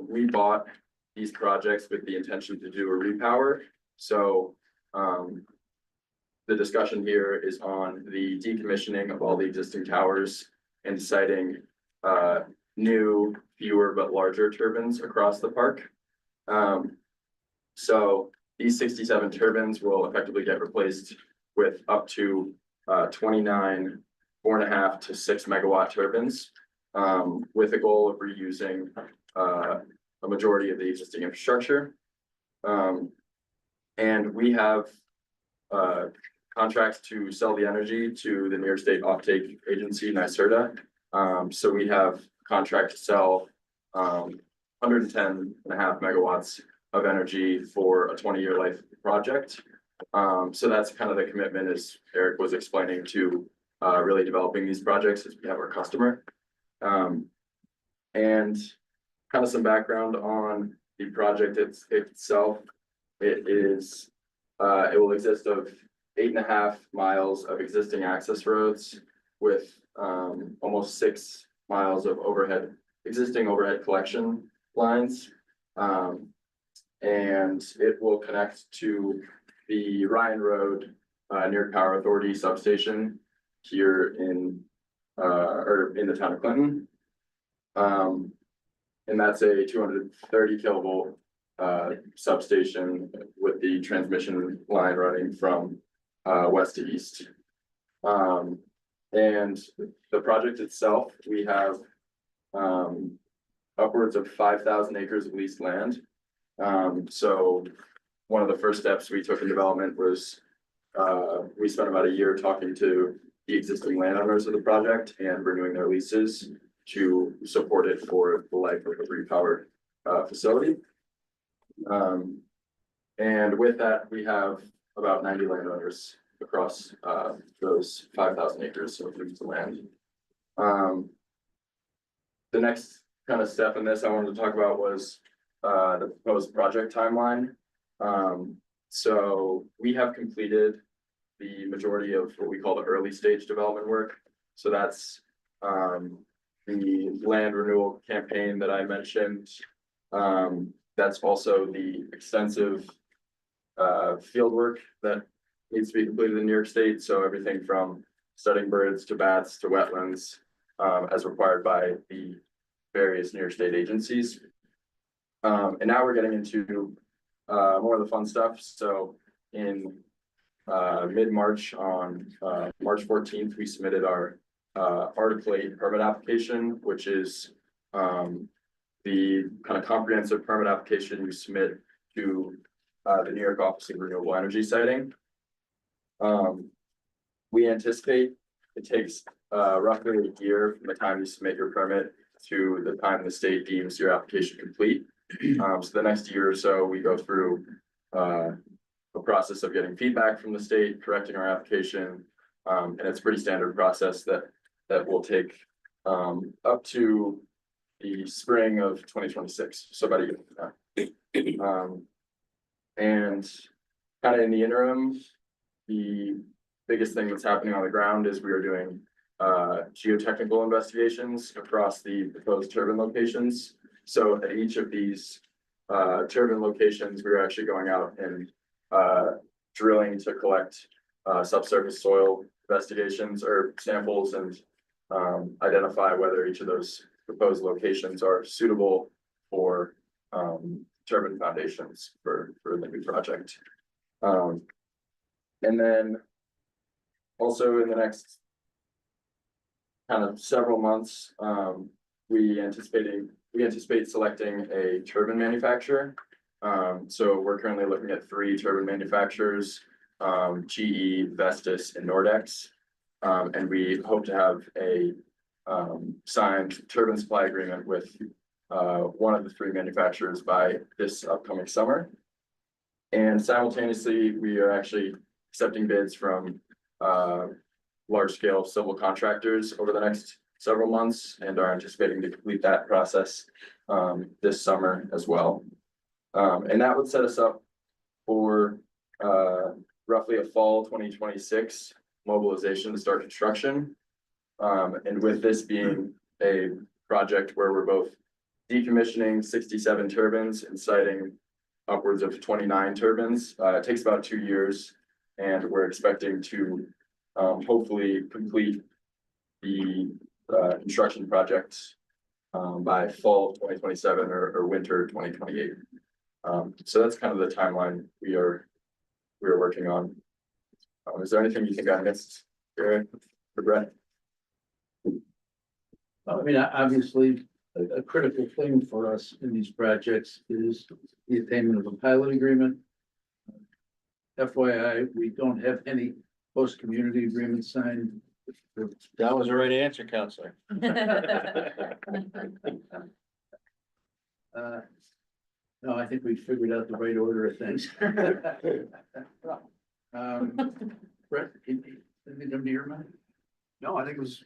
We bought these projects with the intention to do a repower. So the discussion here is on the decommissioning of all the existing towers and deciding new, fewer but larger turbines across the park. So these 67 turbines will effectively get replaced with up to 29 4.5 to 6 megawatt turbines, with a goal of reusing a majority of the existing infrastructure. And we have contracts to sell the energy to the New York State Offtake Agency, NYSERDA. So we have contract to sell 110.5 megawatts of energy for a 20-year life project. So that's kind of the commitment, as Eric was explaining, to really developing these projects as we have our customer. And kind of some background on the project itself. It will exist of 8.5 miles of existing access roads with almost 6 miles of existing overhead collection lines. And it will connect to the Ryan Road New York Power Authority substation here in the town of Clinton. And that's a 230 kilovolt substation with the transmission line running from west to east. And the project itself, we have upwards of 5,000 acres of leased land. So one of the first steps we took in development was we spent about a year talking to the existing landowners of the project and renewing their leases to support it for the life of a repowered facility. And with that, we have about 90 landowners across those 5,000 acres of leased land. The next kind of step in this I wanted to talk about was the proposed project timeline. So we have completed the majority of what we call the early stage development work. So that's the land renewal campaign that I mentioned. That's also the extensive field work that needs to be completed in New York State. So everything from studying birds to bats to wetlands, as required by the various New York State agencies. And now we're getting into more of the fun stuff. So in mid-March, on March 14th, we submitted our Article 8 permit application, which is the kind of comprehensive permit application you submit to the New York Office of Renewable Energy Siting. We anticipate it takes roughly a year from the time you submit your permit to the time the state deems your application complete. So the next year or so, we go through a process of getting feedback from the state, correcting our application, and it's a pretty standard process that will take up to the spring of 2026, so about a year from now. And kind of in the interim, the biggest thing that's happening on the ground is we are doing geotechnical investigations across the proposed turbine locations. So at each of these turbine locations, we're actually going out and drilling to collect subsurface soil investigations or samples and identify whether each of those proposed locations are suitable for turbine foundations for the new project. And then Also in the next kind of several months, we anticipate selecting a turbine manufacturer. So we're currently looking at 3 turbine manufacturers, GE, Vestas, and Nordex. And we hope to have a signed turbine supply agreement with one of the 3 manufacturers by this upcoming summer. And simultaneously, we are actually accepting bids from large scale civil contractors over the next several months and are anticipating to complete that process this summer as well. And that would set us up for roughly a fall 2026 mobilization to start construction. And with this being a project where we're both decommissioning 67 turbines and siting upwards of 29 turbines, it takes about 2 years, and we're expecting to hopefully complete the construction project by fall 2027 or winter 2028. So that's kind of the timeline we are working on. Is there anything you think I missed, Gary or Brett? I mean, obviously, a critical thing for us in these projects is the attainment of a pilot agreement. FYI, we don't have any post-community agreements signed. That was the right answer, Counselor. No, I think we figured out the right order of things. Brett, anything come to your mind? No, I think it was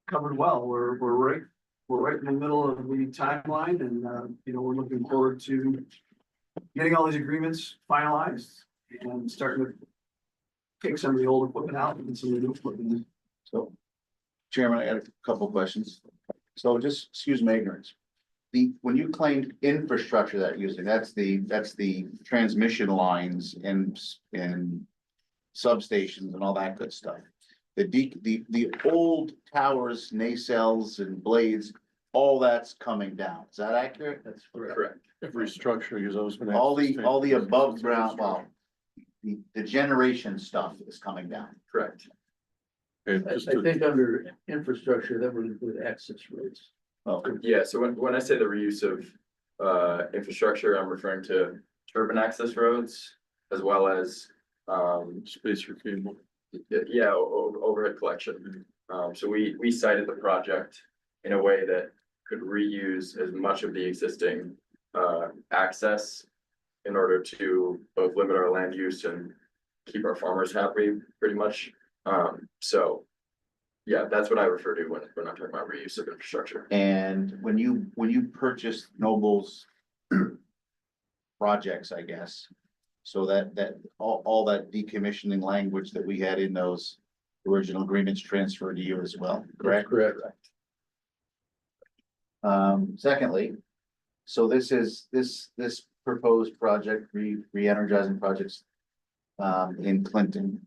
covered well. We're right in the middle of the timeline and, we're looking forward to getting all these agreements finalized and starting to take some of the old equipment out and some of the new equipment in. So, Chairman, I got a couple of questions. So just excuse my ignorance. When you claimed infrastructure that you're using, that's the transmission lines and substations and all that good stuff. The old towers, nacelles and blades, all that's coming down. Is that accurate? That's correct. Correct. Every structure is always been. All the above ground, well, the generation stuff is coming down. Correct. Okay, I just to- think under infrastructure, that would include access roads. Oh, Yeah, so when I say the reuse of infrastructure, I'm referring to turbine access roads as well as Spacer cable. yeah, overhead collection. So we cited the project in a way that could reuse as much of the existing access in order to both limit our land use and keep our farmers happy, pretty much. So yeah, that's what I refer to when I'm talking about reuse of infrastructure. and when you purchased Noble's projects, I guess, so that all that decommissioning language that we had in those original agreements transferred to you as well, correct? Correct. Secondly, so this proposed project, re-energizing projects in Clinton,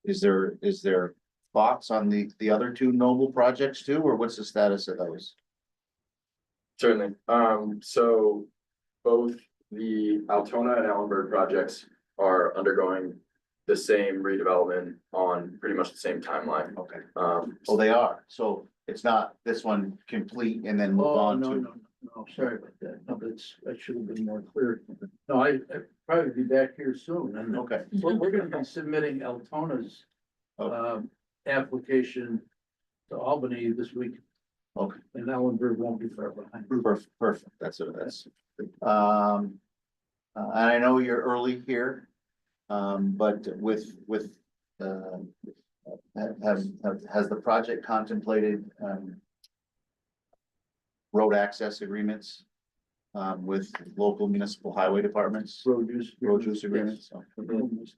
is there thoughts on the other 2 Noble projects too, or what's the status of those? Certainly. So both the Altona and Allenberg projects are undergoing the same redevelopment on pretty much the same timeline. Okay, So they are, so it's not this one complete and then move Oh, on no, to. no, sorry about that. No, I should have been more clear. No, I'd probably be back here soon. And Okay, we're gonna be submitting Altona's application to Albany this week. Okay. And Ellenberg won't be far behind. perfect, that's. And I know you're early here, but has the project contemplated, road access agreements, with local municipal highway departments, road use agreements? Yes.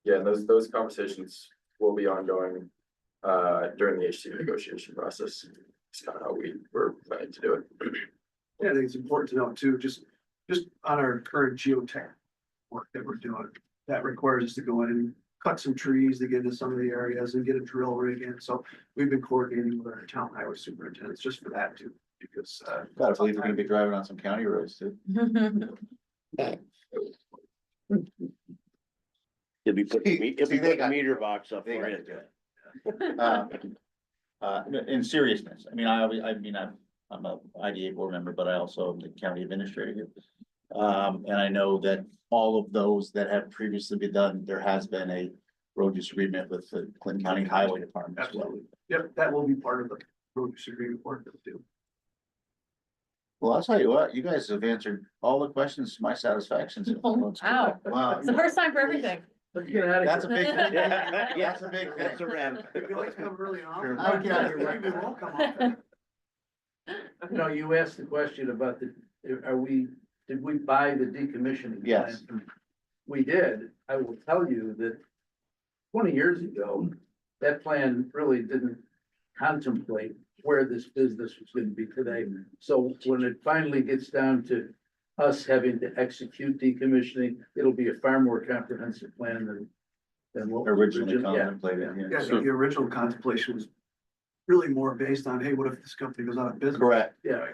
yeah, those conversations will be ongoing during the HC negotiation process. It's kind of how we were planning to do it. Yeah, I think it's important to note too, just on our current geotech work that we're doing, that requires us to go in and cut some trees to get into some of the areas and get a drill rig in. So we've been coordinating with our town highway superintendents just for that too, because Gotta believe we're gonna be driving on some county roads too. He'll be See, they putting a got- meter box up they for got it. In seriousness, I mean, I'm a IDA board member, but I also am the county administrator here. And I know that all of those that have previously been done, there has been a road use agreement with the Clinton County Highway Department as well. Absolutely. Yep, that will be part of the road use agreement work that we'll do. Well, I'll tell you what, you guys have answered all the questions to my satisfaction. So- Wow. Wow. It's the first time for everything. Let's get out of That's a here. big, Yeah, that's a big That's a thing. wrap. If you like to come early on. I'll get out of here. Maybe we won't come on. You know, you asked the question about did we buy the decommissioning? Yes. plan? We did. I will tell you that 20 years ago, that plan really didn't contemplate where this business was gonna be today. So when it finally gets down to us having to execute decommissioning, it'll be a far more comprehensive plan than what. was Originally yeah. contemplated, Yeah, yeah. I think the original contemplation was really more based on, hey, what if this company goes out of business? Correct, Yeah,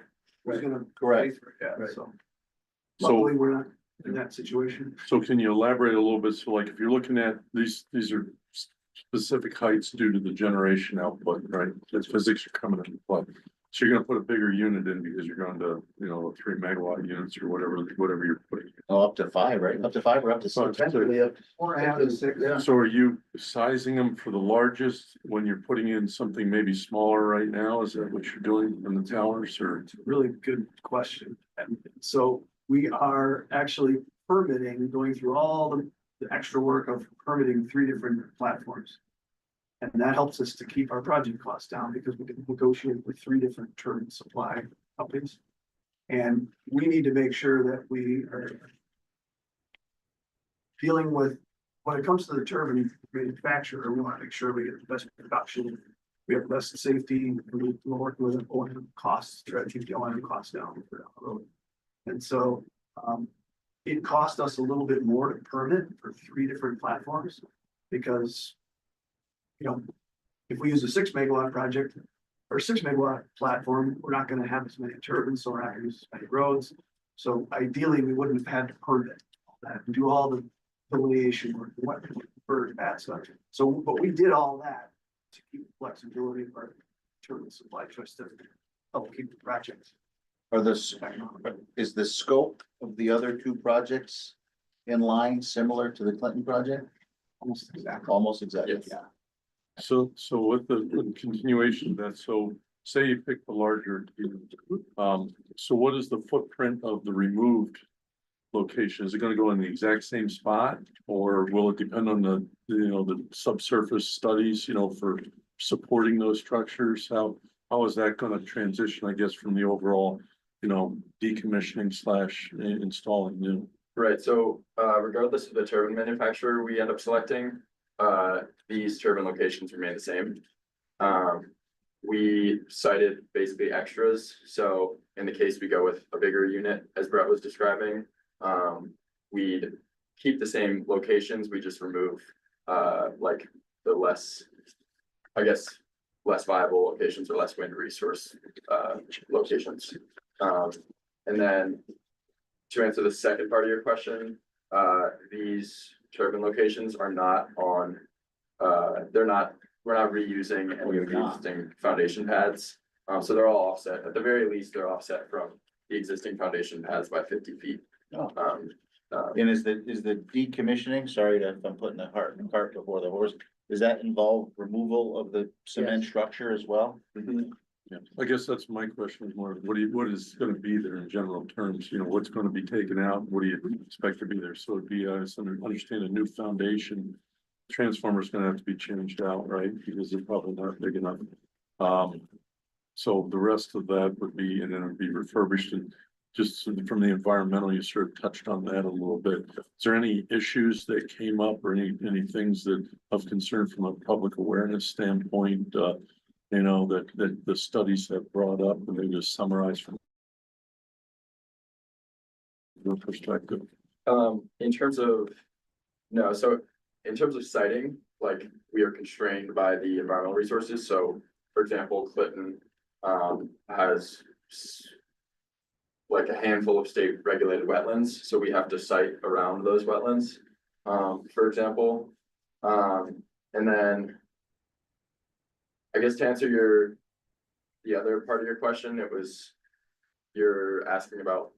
Who's gonna pay correct. for it? Yeah, Right. so So, luckily, we're not in that situation. so can you elaborate a little bit? So like, if you're looking at these are specific heights due to the generation output, right? That's physics are coming into play. So you're gonna put a bigger unit in because you're going to, 3 megawatt units or whatever you're putting. Oh, up to 5, right? Up to 5 or up to 6? potentially up to 4.5 to 6. Yeah. So are you sizing them for the largest when you're putting in something maybe smaller right now? Is that what you're doing in the towers or? It's a really good question. And so we are actually permitting, going through all the extra work of permitting 3 different platforms. And that helps us to keep our project costs down because we can negotiate with 3 different turbine supply companies. And we need to make sure that we are dealing with, when it comes to the turbine manufacturer, we want to make sure we get the best production. We have less safety, we're working with O&M costs, try to keep the O&M costs down for down the road. And so, it cost us a little bit more to permit for 3 different platforms because, if we use a 6 megawatt project or 6 megawatt platform, we're not gonna have as many turbines, so we're not gonna use as many roads. So ideally, we wouldn't have had to permit all that and do all the delineation work, what for that stuff. So, but we did all that to keep the flexibility of our turbine supply choice to help keep the projects. Is the scope of the other 2 projects in line similar to the Clinton project? Almost exactly. Almost exactly, Yes. yeah. So with the continuation of that, so say you pick the larger, so what is the footprint of the removed location? Is it gonna go in the exact same spot? Or will it depend on the subsurface studies, for supporting those structures? How is that gonna transition, I guess, from the overall, decommissioning / installing new? right, so regardless of the turbine manufacturer we end up selecting, these turbine locations remain the same. We cited basically extras, so in the case we go with a bigger unit, as Brett was describing, we'd keep the same locations, we just remove like the less, I guess, less viable locations or less wind resource locations. And then to answer the second part of your question, these turbine locations are not on, we're not reusing any of the existing foundation pads. So they're all offset, at the very least, they're offset from the existing foundation pads by 50 feet. Oh. And is the decommissioning, sorry if I'm putting the cart before the horse, does that involve removal of the cement structure as well? Yeah, I guess that's my question is more, what is gonna be there in general terms, what's gonna be taken out, what do you expect to be there? So it'd be, understand a new foundation. Transformer's gonna have to be changed out, right, because they're probably not big enough. So the rest of that would be, and then it'd be refurbished and just from the environmental, you sort of touched on that a little bit. Is there any issues that came up or any things that of concern from a public awareness standpoint, that the studies have brought up and they just summarize from your perspective? In terms of, no, so in terms of siting, like we are constrained by the environmental resources. So for example, Clinton has like a handful of state regulated wetlands. So we have to site around those wetlands. for example. And then I guess to answer the other part of your question, you're asking about,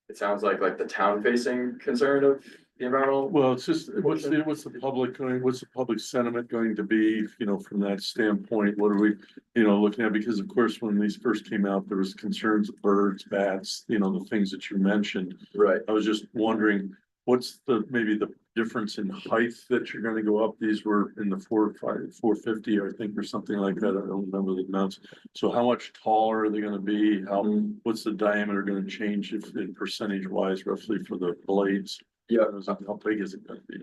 it sounds like the town facing concern of the environmental. Well, it's just, what's the public sentiment going to be, from that standpoint? What are we, looking at? Because of course, when these first came out, there was concerns of birds, bats, the things that you mentioned. Right. I was just wondering, what's maybe the difference in height that you're gonna go up? These were in the 450, I think, or something like that. I don't remember the amounts. So how much taller are they gonna be? What's the diameter gonna change if in percentage wise roughly for the blades? Yeah. How big is it gonna be?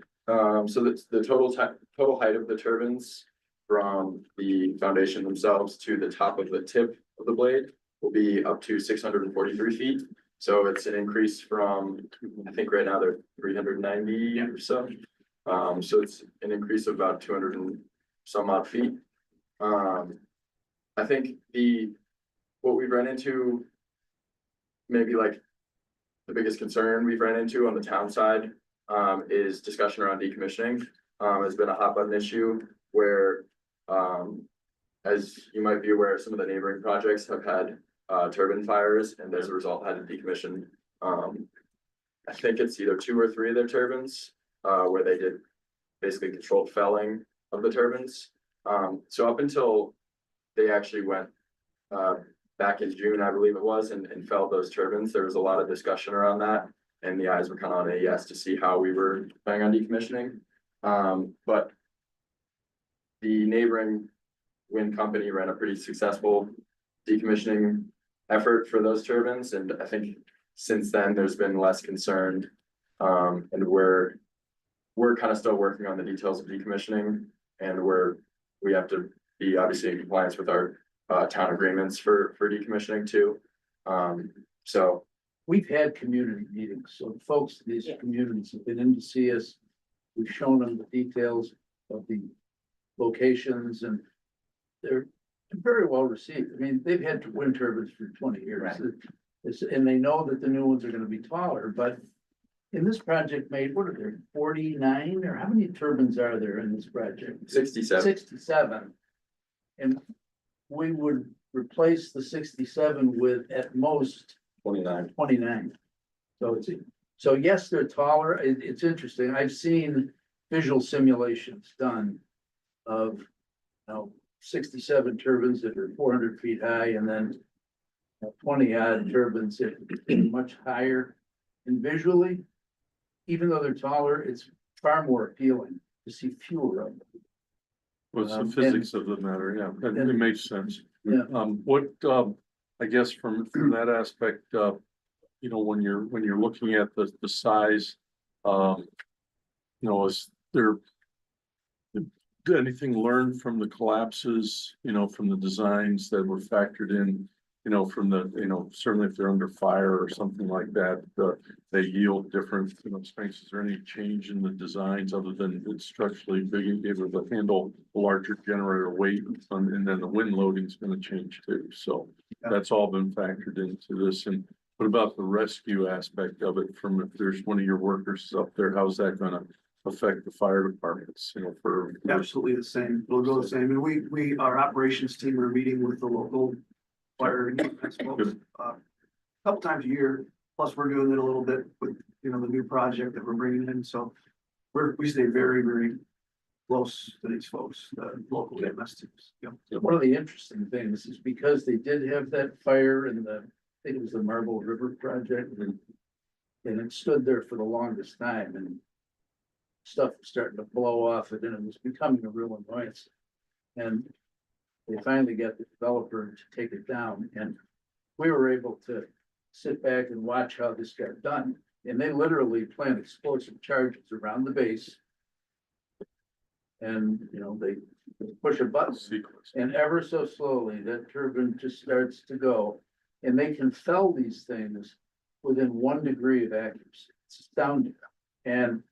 So the total height of the turbines from the foundation themselves to the top of the tip of the blade will be up to 643 feet. So it's an increase from, I think right now they're 390 or so. So it's an increase of about 200 and some odd feet. I think what we've run into, maybe the biggest concern we've ran into on the town side, is discussion around decommissioning. Has been a hot button issue where, as you might be aware, some of the neighboring projects have had turbine fires, and as a result had to decommission. I think it's either 2 or 3 of their turbines, where they did basically controlled felling of the turbines. So up until they actually went back in June, I believe it was, and felled those turbines, there was a lot of discussion around that, and the eyes were kind of on AES to see how we were planning on decommissioning. But the neighboring wind company ran a pretty successful decommissioning effort for those turbines, and I think since then there's been less concern. And we're kind of still working on the details of decommissioning, and we have to be obviously in compliance with our town agreements for decommissioning too. So We've had community meetings, so folks in these Yeah. communities have been in to see us. We've shown them the details of the locations, and they're very well received. I mean, they've had wind turbines for 20 years. Right. And they know that the new ones are gonna be taller, but in this project made, what are there, 49, or how many turbines are there in this project? 67. 67. And we would replace the 67 with at most 29. 29. So yes, they're taller. It's interesting. I've seen visual simulations done of, 67 turbines that are 400 feet high, and then 20 odd turbines that are much higher. And visually, even though they're taller, it's far more appealing to see fewer of them. What's the and- physics of the matter? Yeah, it makes sense. Yeah. I guess from that aspect, when you're looking at the size, is there anything learned from the collapses, from the designs that were factored in, from certainly if they're under fire or something like that, they yield different, strengths. Is there any change in the designs other than it's structurally big and able to handle a larger generator weight, and then the wind loading is going to change too. So that's all been factored into this. And what about the rescue aspect of it? From if there's one of your workers up there, how's that going to affect the fire departments? For Absolutely the same. It'll go the same. And our operations team are meeting with the local fire and EMS folks, a couple times a year. Plus, we're doing it a little bit with, the new project that we're bringing in. So we stay very, very close to these folks, the local EMS teams. Yep. One of the interesting things is because they did have that fire in I think it was the Marble River project. And it stood there for the longest time, and stuff was starting to blow off, and then it was becoming a real annoyance. And they finally got the developer to take it down, and we were able to sit back and watch how this got done. And they literally plant explosive charges around the base. And, they push a button, sequence. and ever so slowly, that turbine just starts to go. And they can fell these things within 1 degree of accuracy. It's astounding. And,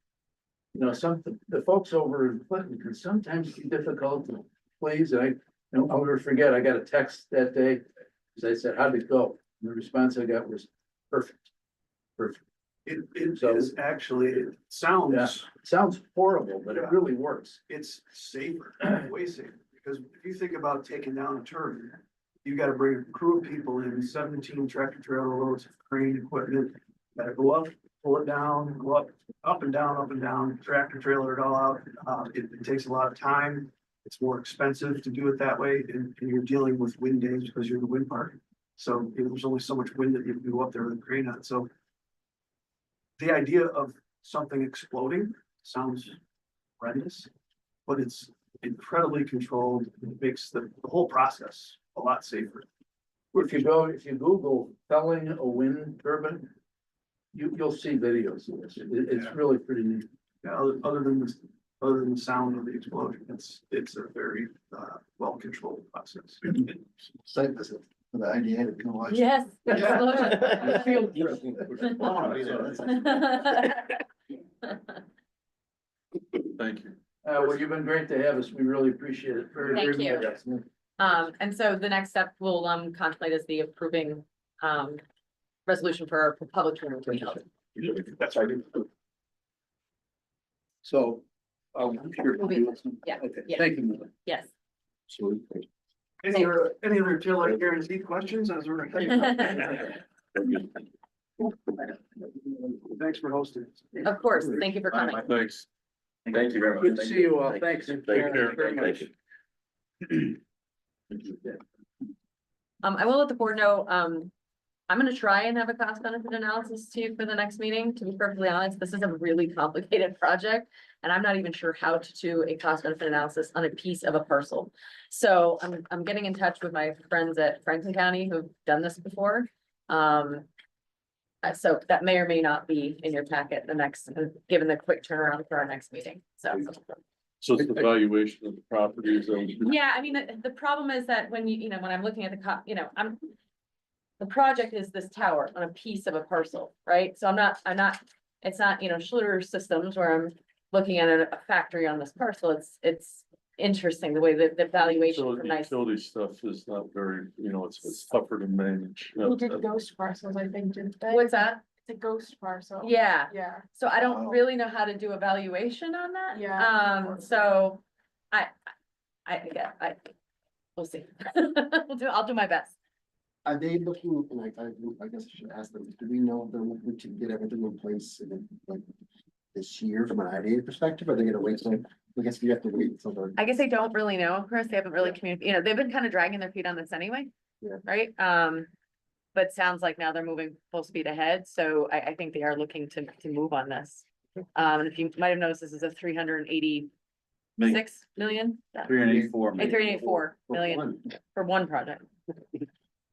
the folks over in Clinton can sometimes be difficult to please. And I'll never forget, I got a text that day, because I said, how'd it go? And the response I got was perfect. Perfect. It So- is actually, it sounds, Sounds horrible, but it really works. it's safer, way safer, because if you think about taking down a turbine. You gotta bring a crew of people in, 17 tractor trailer loads of crane equipment, gotta go up, pull it down, go up and down, tractor trailer it all out. It takes a lot of time. It's more expensive to do it that way, and you're dealing with wind days because you're the wind park. So there's only so much wind that you can go up there with a crane on, so. The idea of something exploding sounds horrendous, but it's incredibly controlled. It makes the whole process a lot safer. If you Google felling a wind turbine, you'll see videos of this. It's Yeah. really pretty neat. Yeah, other than the sound of the explosion, it's a very well-controlled process. Site visit for the IDA to come watch. Yes. Yeah. Explosion. Thank you. Well, you've been great to have us. We really appreciate it. Thank you. much. And so the next step we'll contemplate is the approving resolution for our public hearing. to be held. That's right. So, I'm sure. We'll be- yeah, Okay, yeah. thank you. Yes. Any other utility guarantee questions as we're? Thanks for hosting. Of course. Thank you for coming. Thanks. Thank you very much. Good to see you all. Thanks. Thank you. Very much. I will let the board know, I'm gonna try and have a cost benefit analysis to you for the next meeting. To be perfectly honest, this is a really complicated project. And I'm not even sure how to do a cost benefit analysis on a piece of a parcel. So I'm getting in touch with my friends at Franklin County who've done this before. So that may or may not be in your packet the next, given the quick turnaround for our next meeting, so. So it's the valuation of the properties. Yeah, I mean, the problem is that when when I'm looking at the project is this tower on a piece of a parcel, right? So it's not, Schluter Systems where I'm looking at a factory on this parcel. It's interesting the way that the valuation So for the nice. utility stuff is not very, it's tougher to manage. Who did ghost parcels, I think, didn't they? What's that? It's a ghost parcel. Yeah, Yeah. so I don't Wow. really know how to do a valuation on that. Yeah. So we'll see. I'll do my best. Are they looking, and I guess I should ask them, do we know if they're looking to get everything in place in like this year from an IDA perspective? Or are they gonna wait till, I guess we have to wait until they're. I guess I don't really know, Chris. They haven't really communicated, they've been kind of dragging their feet on this anyway. Yeah. Right? But sounds like now they're moving full speed ahead, so I think they are looking to move on this. And if you might have noticed, this is a 386 million. 384 million. 384 million One. for one project.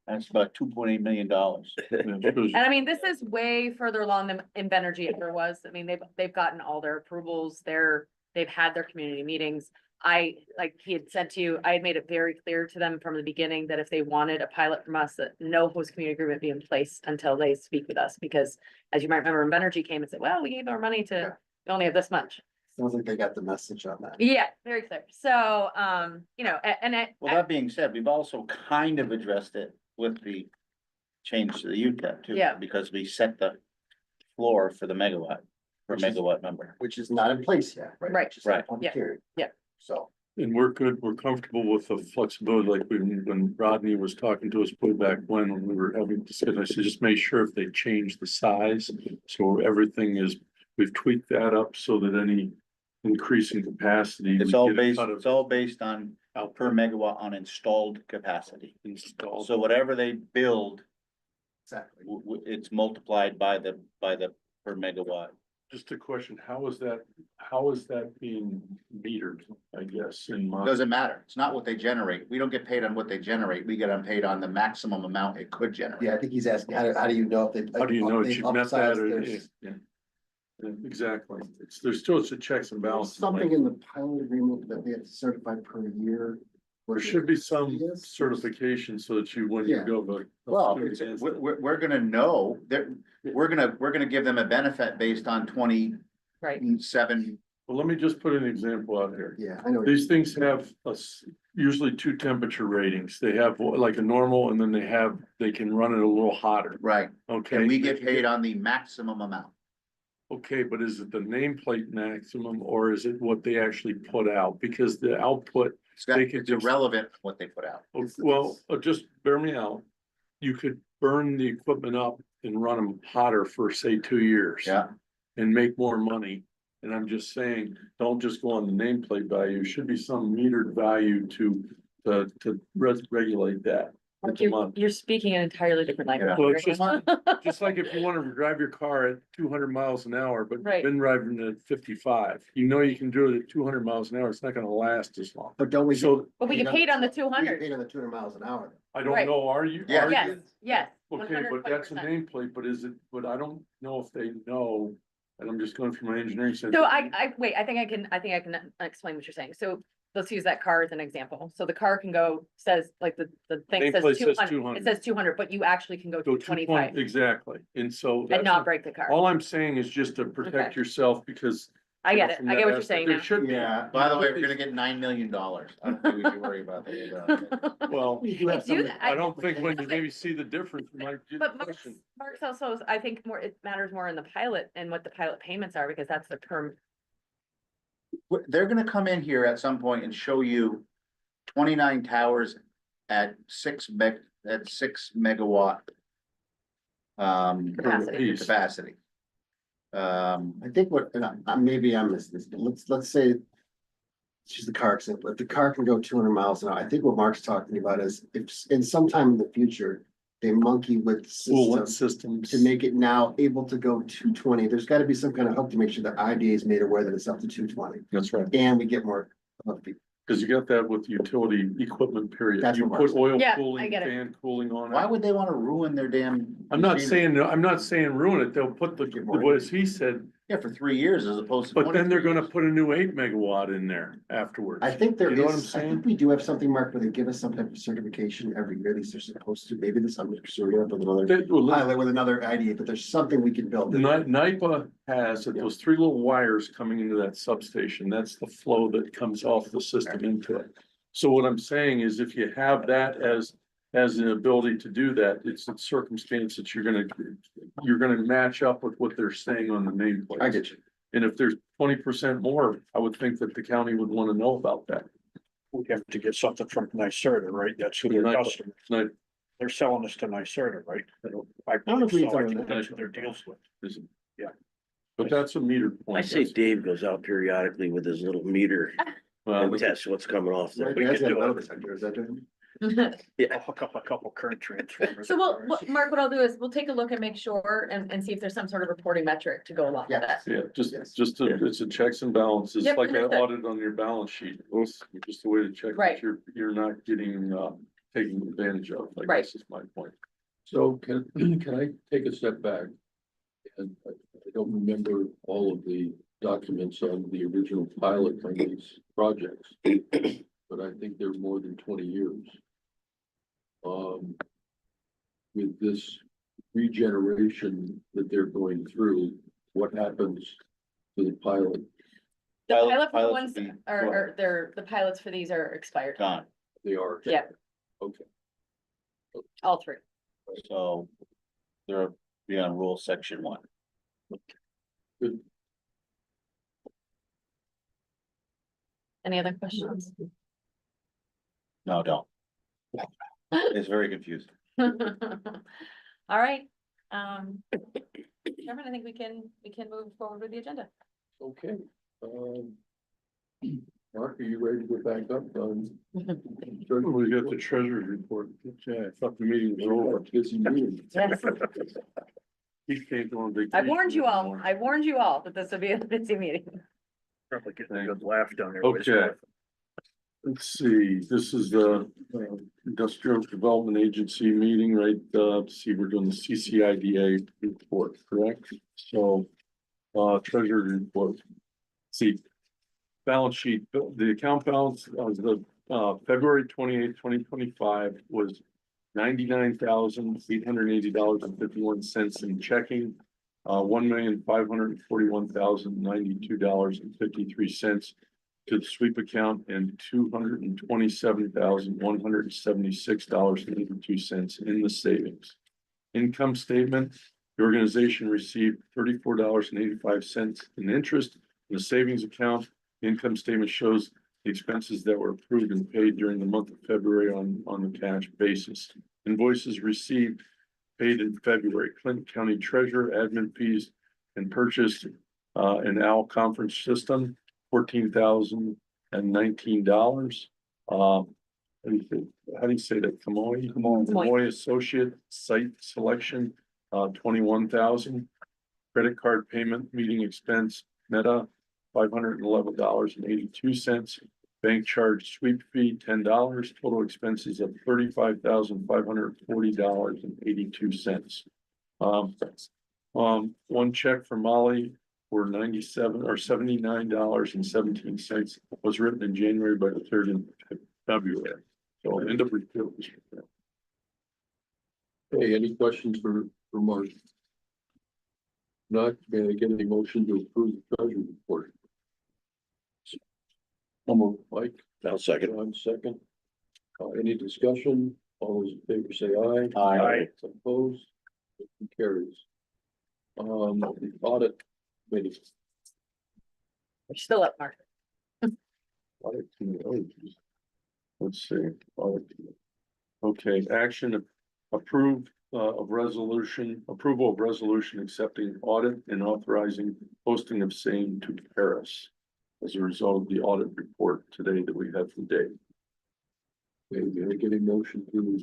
That's about $2.8 million. And I mean, this is way further along than Invenergy ever was. I mean, they've gotten all their approvals, they've had their community meetings. Like he had said to you, I had made it very clear to them from the beginning that if they wanted a pilot from us, that no host community agreement be in place until they speak with us, because as you might remember, Invenergy came and said, well, we gave our money to, we only have this much. Sounds like they got the message on that. Yeah, very clear. So, Well, that being said, we've also kind of addressed it with the change to the UTEP too. Yeah. Because we set the floor for the megawatt, per Which is- megawatt number. Which is not in place yet, right? Right. Just a Right. public Yeah. hearing. Yeah. So. And we're good, we're comfortable with the flexibility, like when Rodney was talking to us way back when we were having discussion, I said, just make sure if they change the size. So everything is, we've tweaked that up so that any increase in capacity. It's we all get a based, cut of it's all based on per megawatt on installed capacity. installed. So whatever they build, Exactly. it's multiplied by the per megawatt. Just a question, how is that being metered, I guess, in my? Doesn't matter. It's not what they generate. We don't get paid on what they generate. We get paid on the maximum amount it could generate. Yeah, I think he's asking, how do you know if they? How do you know that they've you've met that upsized or? their- Yeah. Yeah, exactly. There's still a checks and There's balances. something like- in the pilot agreement that they have to certify per year. There should be some Yes. certification so that you, when you Yeah. go, but. Well, we're gonna know that, we're gonna give them a benefit based on 27. right. Well, let me just put an example out here. Yeah, I know. These things have usually two temperature ratings. They have like a normal and then they can run it a little hotter, Right. okay? And we get paid on the maximum amount. Okay, but is it the nameplate maximum or is it what they actually put out? Because the output, they could It's do. irrelevant what they put out. Well, just bear me out. You could burn the equipment up and run them hotter for, say, 2 years. Yeah, And make more money. And I'm just saying, don't just go on the nameplate value. Should be some metered value to regulate that. Mark, It's a month. you're speaking an entirely different language. Well, it's right just like if you want to drive your car at 200 miles an hour, but Right. been driving at 55, you know you can do it at 200 miles an hour. It's not gonna last as long. But don't we? So But we get paid on the 200. Paid on the 200 miles an hour. I don't Right. know, are you? Yeah. are Yes, you? yes. Okay, but that's a 120%. nameplate, but is it, but I don't know if they know, and I'm just going from my engineering sense. So wait, I think I can explain what you're saying. So let's use that car as an example. So the car can go, says like the thing Nameplate says says 200, 200. it says 200, but you actually can go Go to 25 exactly, and so. and that's not what- break the car. All I'm saying is just to protect Okay. yourself because. I get it. from I that get what you're aspect, saying There now. should be. yeah. By the way, we're gonna get $9 million. I don't think we should worry about that. Well, We do have I do some. that. I don't think when you maybe see the difference, you might get But a question. Mark's also, I think more, it matters more in the pilot and what the pilot payments are, because that's the term. They're gonna come in here at some point and show you 29 towers at 6 megawatt. Capacity. Capacity. I think what, maybe I'm missing this, but let's say. She's the car example. If the car can go 200 miles an hour, I think what Mark's talking about is if in some time in the future. They monkey with Coolant systems systems. to make it now able to go 220. There's got to be some kind of hook to make sure the IDA is made aware that it's up to 220. That's right, And we get more. because you got that with utility equipment period. That's You what put Mark oil Yeah, I cooling, get it. fan cooling on Why it. would they wanna ruin their damn? I'm not machinery? saying ruin it. They'll put the, Get more. what he said, Yeah, for 3 years as opposed to. but then they're 23 gonna years. put a new 8 megawatt in there afterwards. I think there You know what I'm is, I saying? think we do have something, Mark, where they give us some type of certification every year. At least they're supposed to. Maybe this, I'm sure we have another pilot with another IDA, but there's something we can build. NIPA has that those 3 little wires coming into that substation, that's the flow that comes off the system into it. So what I'm saying is if you have that as an ability to do that, it's a circumstance that you're gonna match up with what they're saying on the nameplate. I get you. And if there's 20% more, I would think that the county would wanna know about that. We have to get something from NYSERDA, right? That's who their NIPA. customer. Ni- They're selling this to NYSERDA, right? I don't know if we so. I can- think that's what their deals with. is- Yeah. But that's a metered I point. say Dave goes out periodically with his little meter Well, and tests what's coming off there. We We could do it. Is that doing? I'll hook up a couple current transformers. So Mark, what I'll do is we'll take a look and make sure and see if there's some sort of reporting metric to go along with that. yeah, Yes. it's a checks and balances, Yep, like an understood. audit on your balance sheet. It's just a way to check Right. that you're not getting, taken advantage of, I Right. guess is my point. So can I take a step back? And I don't remember all of the documents on the original pilot on these projects. But I think they're more than 20 years. With this regeneration that they're going through, what happens to the pilot? The Pilot- pilot for the pilots ones would be are, the pilots for these are expired, Gone, They are. Yeah. Okay. all 3. so they're beyond rule section 1. Any other questions? No, don't. It's very confusing. All right, Chairman, I think we can move forward with the agenda. Okay. Mark, are you ready to go back up? We got the treasurer's report. Yeah, I thought the meeting was over. Busy meeting. Yes. He came on vacation. I warned you all, anymore. I warned you all that this would be a busy meeting. Probably getting a good laugh down there. Okay. Let's see, this is the Industrial Development Agency meeting, right? See, we're doing the CCIDA report, correct? So, treasurer report. See, balance sheet, the account balance of the February 28th, 2025 was $99,880.51 in checking. $1,541,092.53 to the sweep account and $227,176.82 in the savings. Income statement, The organization received $34.85 in interest in the savings account. The income statement shows the expenses that were approved and paid during the month of February on the cash basis. Invoices received paid in February. Clinton County Treasurer admin fees and purchased an OWL conference system, $14,019. How do you say that? Kamoy Associate Site Selection, 21,000. Credit card payment, meeting expense, Meta, $511.82. Bank charge sweep fee, $10. Total expenses of $35,540.82. One check for Molly for $79.17 was written in January by the 3rd in February. So end of report. Hey, any questions for Mark? Not, may I get a motion to approve the treasury report? Mike? I'll second. John, second. Any discussion? All those in favor say aye. Aye. Opposed? Motion carries. The audit committee. We're still up, Mark. Let's see. Okay, action approved approval of resolution accepting audit and authorizing posting of same to Paris as a result of the audit report today that we had from Dave. Okay, may I get a motion to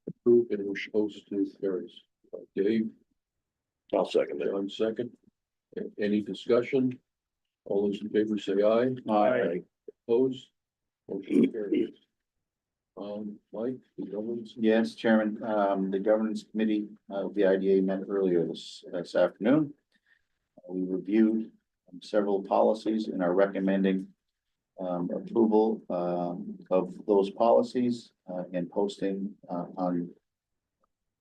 approve and post to Paris? Dave? I'll second that. John, second. Any discussion? All those in favor say aye. Aye. Opposed? Motion carries. Mike, the governance? Yes, Chairman, the governance committee of the IDA met earlier this afternoon. We reviewed several policies and are recommending approval of those policies and posting on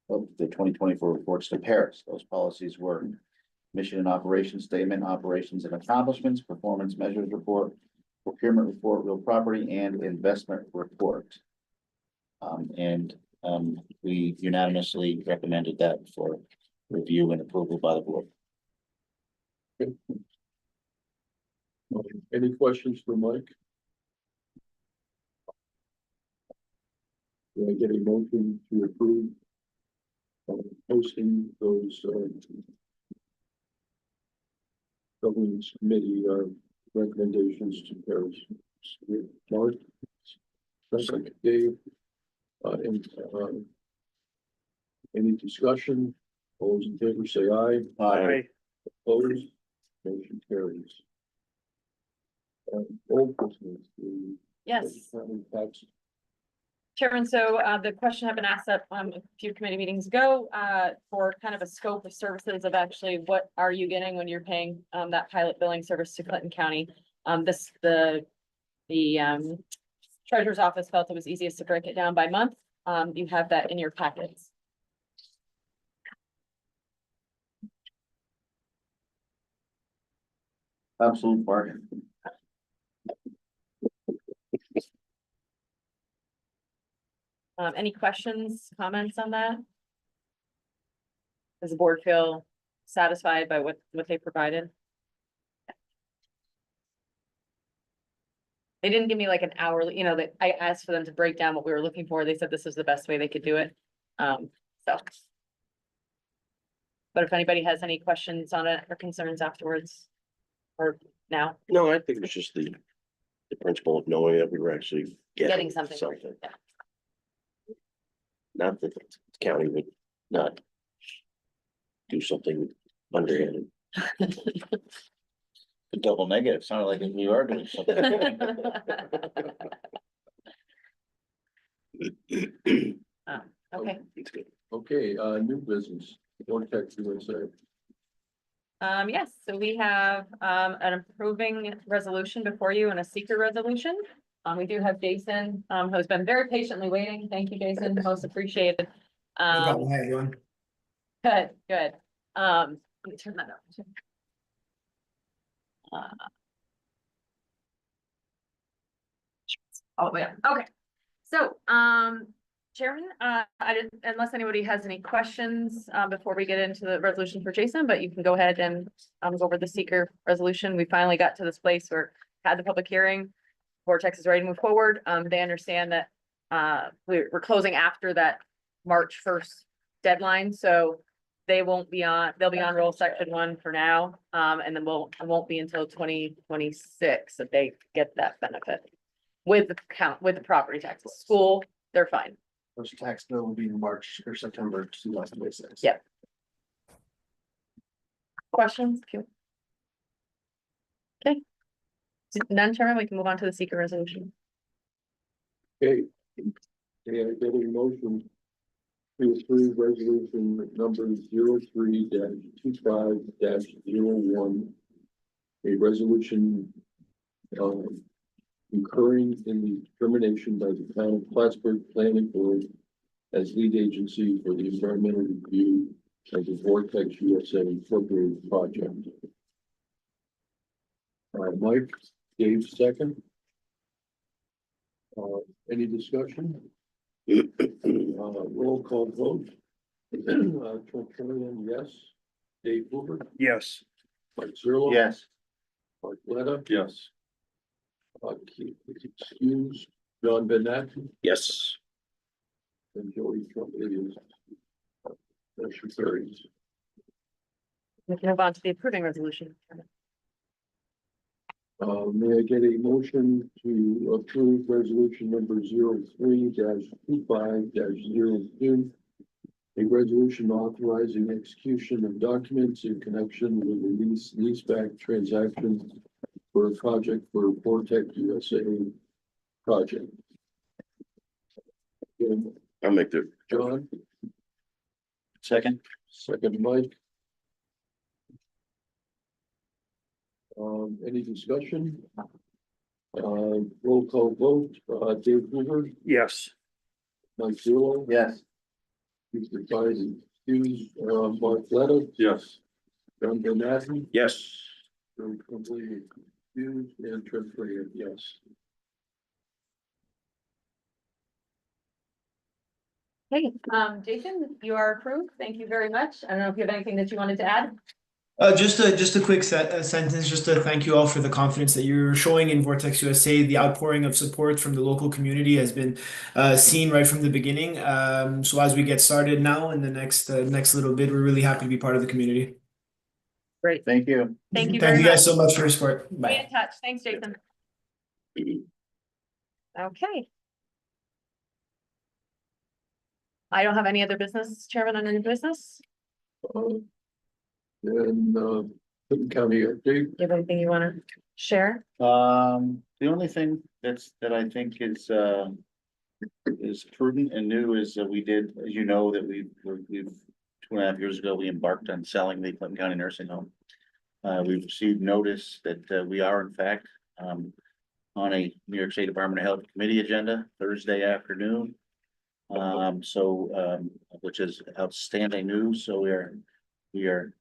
of the 2024 reports to Paris. Those policies were mission and operations statement, operations and accomplishments, performance measures report, procurement report, real property, and investment report. We unanimously recommended that for review and approval by the board. Any questions for Mike? Do I get a motion to approve posting those governance committee recommendations to Paris? Mark? Second, Dave? Any discussion? All those in favor say aye. Aye. Opposed? Motion carries. Old business. Yes. Tax. Chairman, so the question had been asked at a few committee meetings ago for kind of a scope of services of actually what are you getting when you're paying that pilot billing service to Clinton County. The treasurer's office felt it was easiest to break it down by month. You have that in your packets. Absolute bargain. Any questions, comments on that? Does the board feel satisfied by what they provided? They didn't give me like an hourly, that I asked for them to break down what we were looking for. They said this was the best way they could do it. So. But if anybody has any questions on it or concerns afterwards or now. No, I think it's just the principle of knowing that we were actually Getting something. Yeah. Not that the county would not do something underhanded. The double negative sounded like we are doing something. Okay. It's good. Okay, new business, Vortex USA. Yes, so we have an approving resolution before you and a seeker resolution. We do have Jason, who's been very patiently waiting. Thank you, Jason, most appreciated. Good, good. Let me turn that up. All the way up. Okay. So, Chairman, unless anybody has any questions, before we get into the resolution for Jason, but you can go ahead and, go over the seeker resolution. We finally got to this place where had the public hearing. Vortex is ready to move forward. They understand that, we're closing after that March 1st deadline, so they'll be on roll section 1 for now. And then it won't be until 2026 that they get that benefit with the property taxes. School, they're fine. First tax bill will be in March or September 2026. Yeah. Questions? Okay. None, Chairman, we can move on to the seeker resolution. Okay. Yeah, I get a motion to approve resolution number 03-25-01. A resolution concurring in the determination by the town of Plattsburgh Planning Board as lead agency for the environmental review of the Vortex USA Incorporated project. Mike, Dave, second. Any discussion? Roll call vote. Trent Trillian, yes. Dave Hoover, Yes. Mike Zerlo. Yes. Mark Letta. Yes. Keith is excused. John Van Atten Yes. and Joey Trump is. Motion carries. We can move on to the approving resolution. May I get a motion to approve resolution number 03-25-02? A resolution authorizing execution of documents in connection with the leaseback transaction for a project for Vortex USA project. Again, I'll make the, John, Second. second Mike. Any discussion? Roll call vote, Dave Hoover, Yes. Mike Zerlo. Yes. Mr. Biden, excuse, Mark Letta, Yes. John Van Atten, yes. Joe Tremblay, excused, and Trent Trillian, yes. Hey, Jason, you are approved. Thank you very much. I don't know if you have anything that you wanted to add. Just a quick sentence, just to thank you all for the confidence that you're showing in Vortex USA. The outpouring of support from the local community has been seen right from the beginning. So as we get started now in the next little bit, we're really happy to be part of the community. Great. Thank you. Thank you Thank very you guys much. so much for your support. Be Bye. in touch. Thanks, Jason. Okay. I don't have any other business, Chairman, on any business. And, Clinton County update, You have anything you want to share? The only thing that I think is prudent and new is that we did, as you know, that we've 2.5 years ago, we embarked on selling the Clinton County Nursing Home. We've received notice that we are in fact on a New York State Department of Health Committee agenda Thursday afternoon. Which is outstanding news. So we are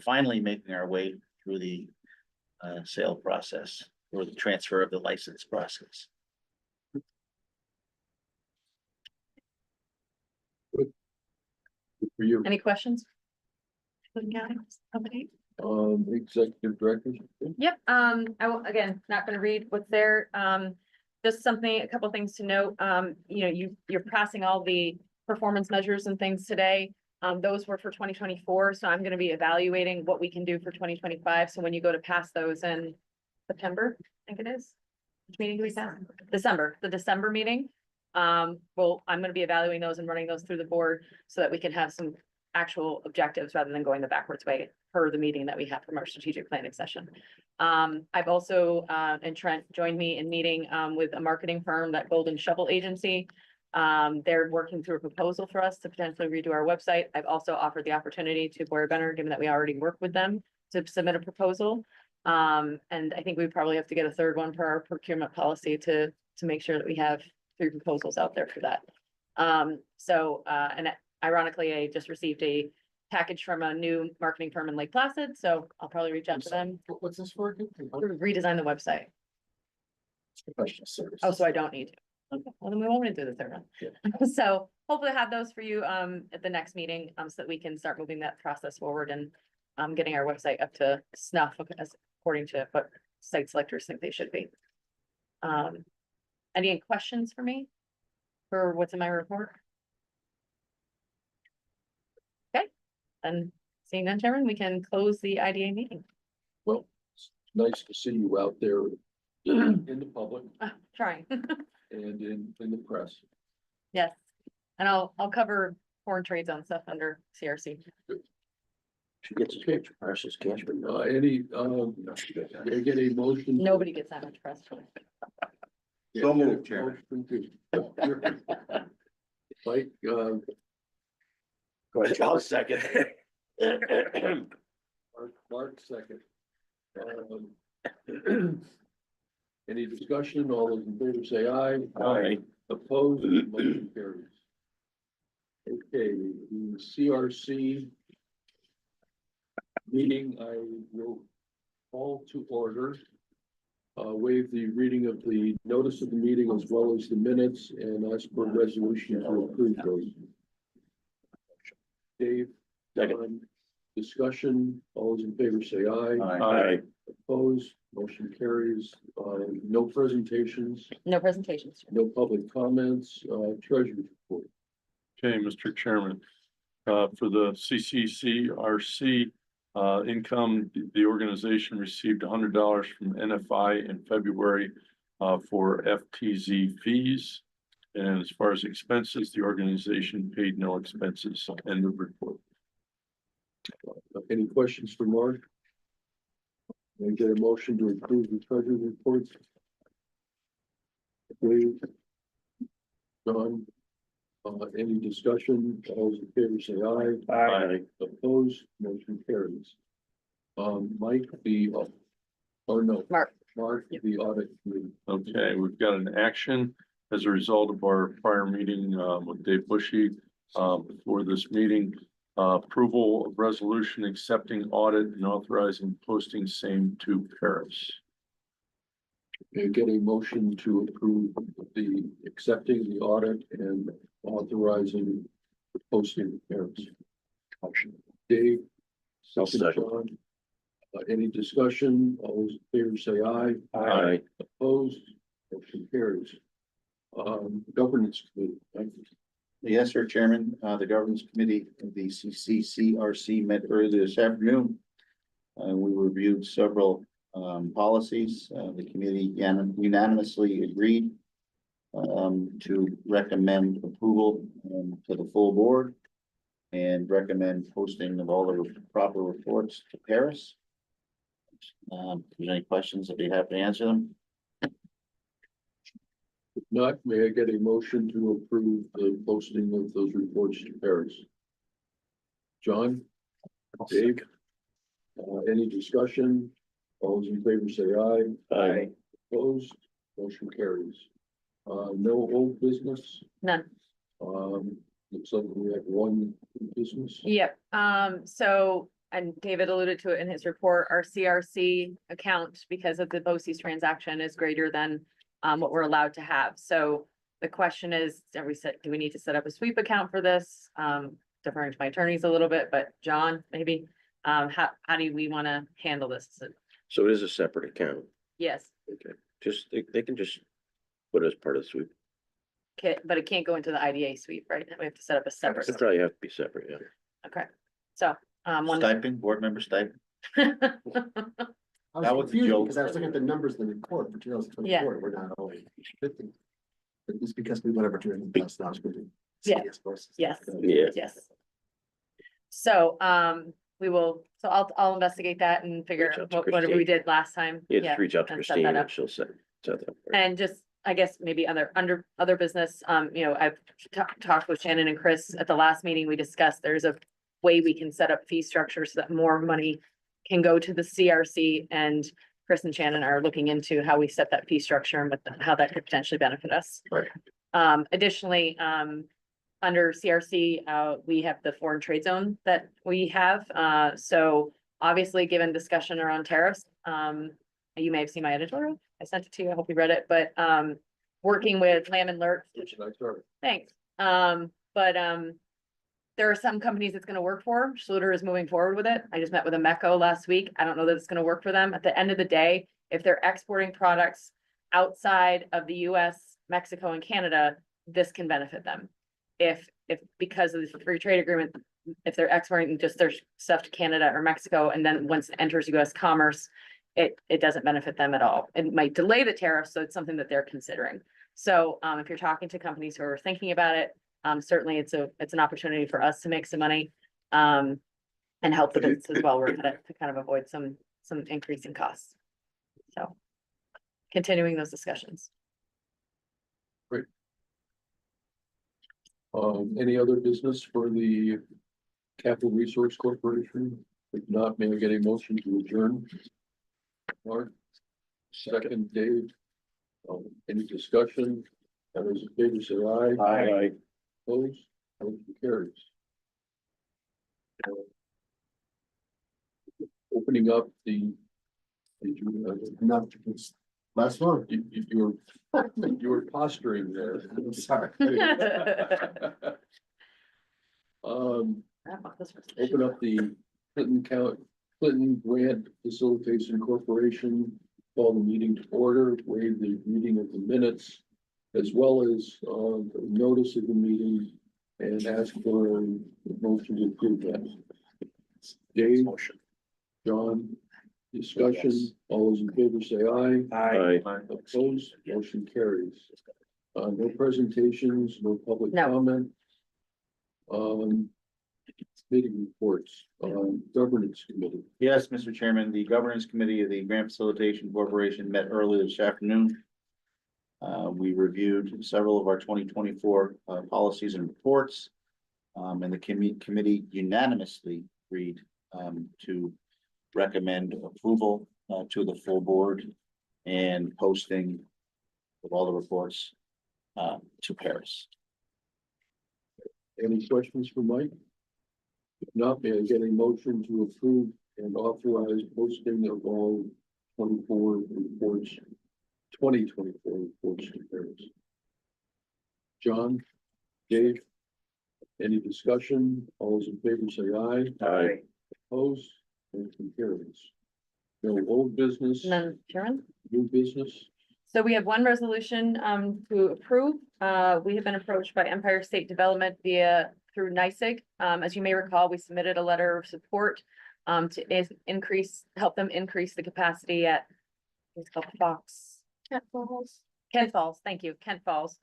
finally making our way through the sale process or the transfer of the license process. good for you. Any questions? Company? Executive director. Yep, I will, again, not gonna read what's there, just a couple things to note, you're passing all the performance measures and things today. Those were for 2024, so I'm gonna be evaluating what we can do for 2025, so when you go to pass those in September, I think it is. Which meeting do we pass? December, the December meeting. I'm gonna be evaluating those and running those through the board so that we can have some actual objectives rather than going the backwards way per the meeting that we have from our strategic planning session. I've also, and Trent joined me in meeting, with a marketing firm, that Golden Shovel Agency. They're working through a proposal for us to potentially redo our website. I've also offered the opportunity to Boyer Benner, given that we already work with them, to submit a proposal. And I think we probably have to get a third one for our procurement policy to make sure that we have 3 proposals out there for that. And ironically, I just received a package from a new marketing firm in Lake Placid, so I'll probably reach out to them. What's this for? To redesign the website. Professional service. Oh, so I don't need to. Okay, well, then we won't do the third one. So hopefully have those for you, at the next meeting, so that we can start moving that process forward and getting our website up to snuff as according to what site selectors think they should be. Any questions for me? For what's in my report? Okay, and seeing none, Chairman, we can close the IDA meeting. Well, it's nice to see you out there in the public Trying, and in the press. yes, and I'll cover foreign trade zone stuff under CRC. She gets as much press as Cashman. Any, can I get a motion? Nobody gets that much press. So moved, Chairman. Mike, Go ahead, I'll second. Mark, second. Any discussion? All those in favor say aye. Aye. Opposed, motion carries. Okay, the CRC meeting, I will call to order. Waive the reading of the notice of the meeting as well as the minutes and ask for a resolution to approve those. Dave, Second. Discussion, all those in favor say aye. Aye. Opposed, motion carries. No presentations, No presentations. no public comments, treasurer's report. Okay, Mr. Chairman, for the CCCRC income, the organization received $100 from NFI in February for FTZ fees. And as far as expenses, the organization paid no expenses. End of report. Any questions for Mark? Can I get a motion to approve the treasurer's reports? Dave? John? Any discussion? All those in favor say aye. Aye. Opposed, motion carries. Mike, Mark. Mark, the audit committee. Okay, we've got an action as a result of our prior meeting with Dave Bushy for this meeting. Approval of resolution accepting audit and authorizing posting same to Paris. Can I get a motion to approve the accepting the audit and authorizing the posting of parents? Dave? I'll Second, second. John. Any discussion? All those in favor say aye. Aye. Opposed? Motion carries. Governance committee. Thank you. Yes, sir, Chairman. The Governance Committee of the CCCRC met earlier this afternoon. We reviewed several policies. The committee unanimously agreed to recommend approval to the full board and recommend posting of all the proper reports to Paris. If there's any questions, I'd be happy to answer them. If not, may I get a motion to approve the posting of those reports to Paris? John? Dave? Any discussion? All those in favor say aye. Aye. Opposed? Motion carries. No old business. None. Looks like we have one business. Yep, so, and David alluded to it in his report, our CRC account, because of the BOCES transaction, is greater than what we're allowed to have. So the question is, do we need to set up a sweep account for this? Deferring to my attorneys a little bit, but John, maybe, how do we want to handle this? So it is a separate account. Yes, Okay, just, they can just put it as part of the sweep. but it can't go into the IDA sweep, right? We have to set up a separate. It probably have to be separate, yeah. Okay, so, one. Stipend, board member stipend. I That was was a confused joke. because I was looking at the numbers in the report for 2024, we're not only 50. But it's because we went over 200 plus now. Yeah. Yes. Yeah. Yes. So, I'll investigate that and figure Reach out out to whatever we Christine. did last time. Yeah, just reach out to and set Christine that and up. she'll set that up. And just, I guess, maybe other business, I've talked with Shannon and Chris at the last meeting, we discussed there's a way we can set up fee structures so that more money can go to the CRC, and Chris and Shannon are looking into how we set that fee structure and how that could potentially benefit us. Right. Additionally, under CRC, we have the foreign trade zone that we have. So obviously, given discussion around tariffs, you may have seen my editorial. I sent it to you. I hope you read it, but working with Lamb and Lurch. Thanks. There are some companies it's gonna work for. Schluter is moving forward with it. I just met with a Mecco last week. I don't know that it's gonna work for them. At the end of the day, if they're exporting products outside of the US, Mexico and Canada, this can benefit them. If because of the free trade agreement, if they're exporting just their stuff to Canada or Mexico, and then once it enters US commerce, it doesn't benefit them at all. It might delay the tariffs, so it's something that they're considering. So, if you're talking to companies who are thinking about it, certainly it's an opportunity for us to make some money, and help the business as well. We're gonna to kind of avoid some increase in costs. So, continuing those discussions. Any other business for the Capital Resource Corporation? If not, may I get a motion to adjourn? Mark, second, Dave. Any discussion? All those in favor say aye. Aye. Opposed? Motion carries. Opening up the. Did you, Not last one. you were posturing there. I'm sorry. Open up the Clinton Grant Facilitation Corporation, call the meeting to order, waive the reading of the minutes, as well as, the notice of the meeting, and ask for a motion to approve that. Dave, John, discussion, Yes. all those in favor say aye. Aye. Opposed, motion carries. No presentations, no public No. comment. Committee reports, governance committee. Yes, Mr. Chairman, the Governance Committee of the Grant Facilitation Corporation met earlier this afternoon. We reviewed several of our 2024 policies and reports. And the committee unanimously agreed to recommend approval to the full board and posting of all the reports to Paris. Any questions for Mike? If not, may I get a motion to approve and authorize posting of all 2024 reports to Paris? John, Dave, any discussion? All those in favor say aye. Aye. Opposed, motion carries. No old business, None, Chairman? new business. So we have one resolution to approve. We have been approached by Empire State Development through NYSEG. As you may recall, we submitted a letter of support to help them increase the capacity at it's called Fox. Kent Falls, thank you, Kent Falls.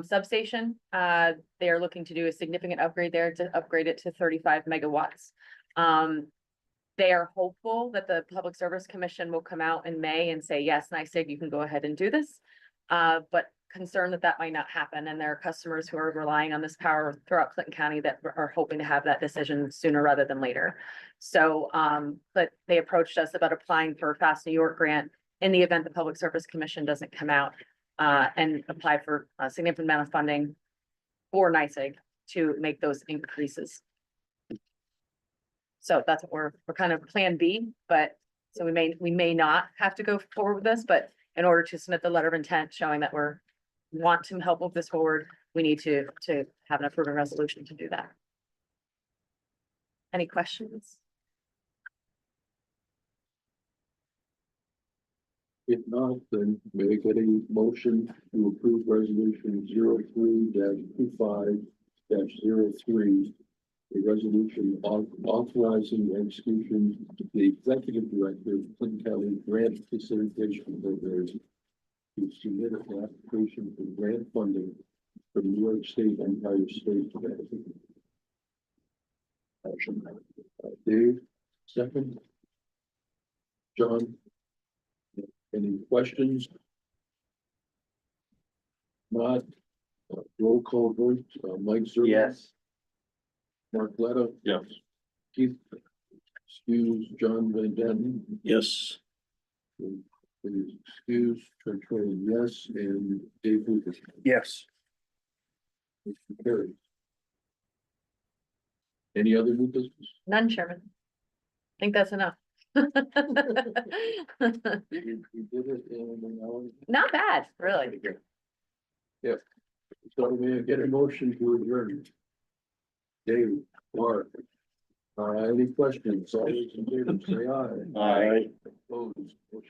Substation. They are looking to do a significant upgrade there to upgrade it to 35 megawatts. They are hopeful that the Public Service Commission will come out in May and say, yes, NYSEG, you can go ahead and do this. But concerned that might not happen. And there are customers who are relying on this power throughout Clinton County that are hoping to have that decision sooner rather than later. So, but they approached us about applying for a Fast New York grant in the event the Public Service Commission doesn't come out and apply for a significant amount of funding for NYSEG to make those increases. So that's what we're kind of plan B, but so we may not have to go forward with this, but in order to submit the letter of intent showing that want to help move this forward, we need to have an approving resolution to do that. Any questions? If not, then may I get a motion to approve resolution 03-25-03, a resolution authorizing the execution of the executive director of Clinton County Grant Facilitation Corporation to submit an application for grant funding from New York State Empire State Development. Dave, second. John, any questions? Not, roll call vote, Mike Zerbe. Yes. Mark Letta. Yes. Keith, excuse, John Van Den. Yes. Please excuse, Trent Troy, yes, and Dave Lucas. Yes. Motion carries. Any other new business? None, Chairman. I think that's enough. We did it in an hour. Not bad, really. So may I get a motion to adjourn? Dave, Mark. Any questions? All those in favor, say aye. Aye. Opposed?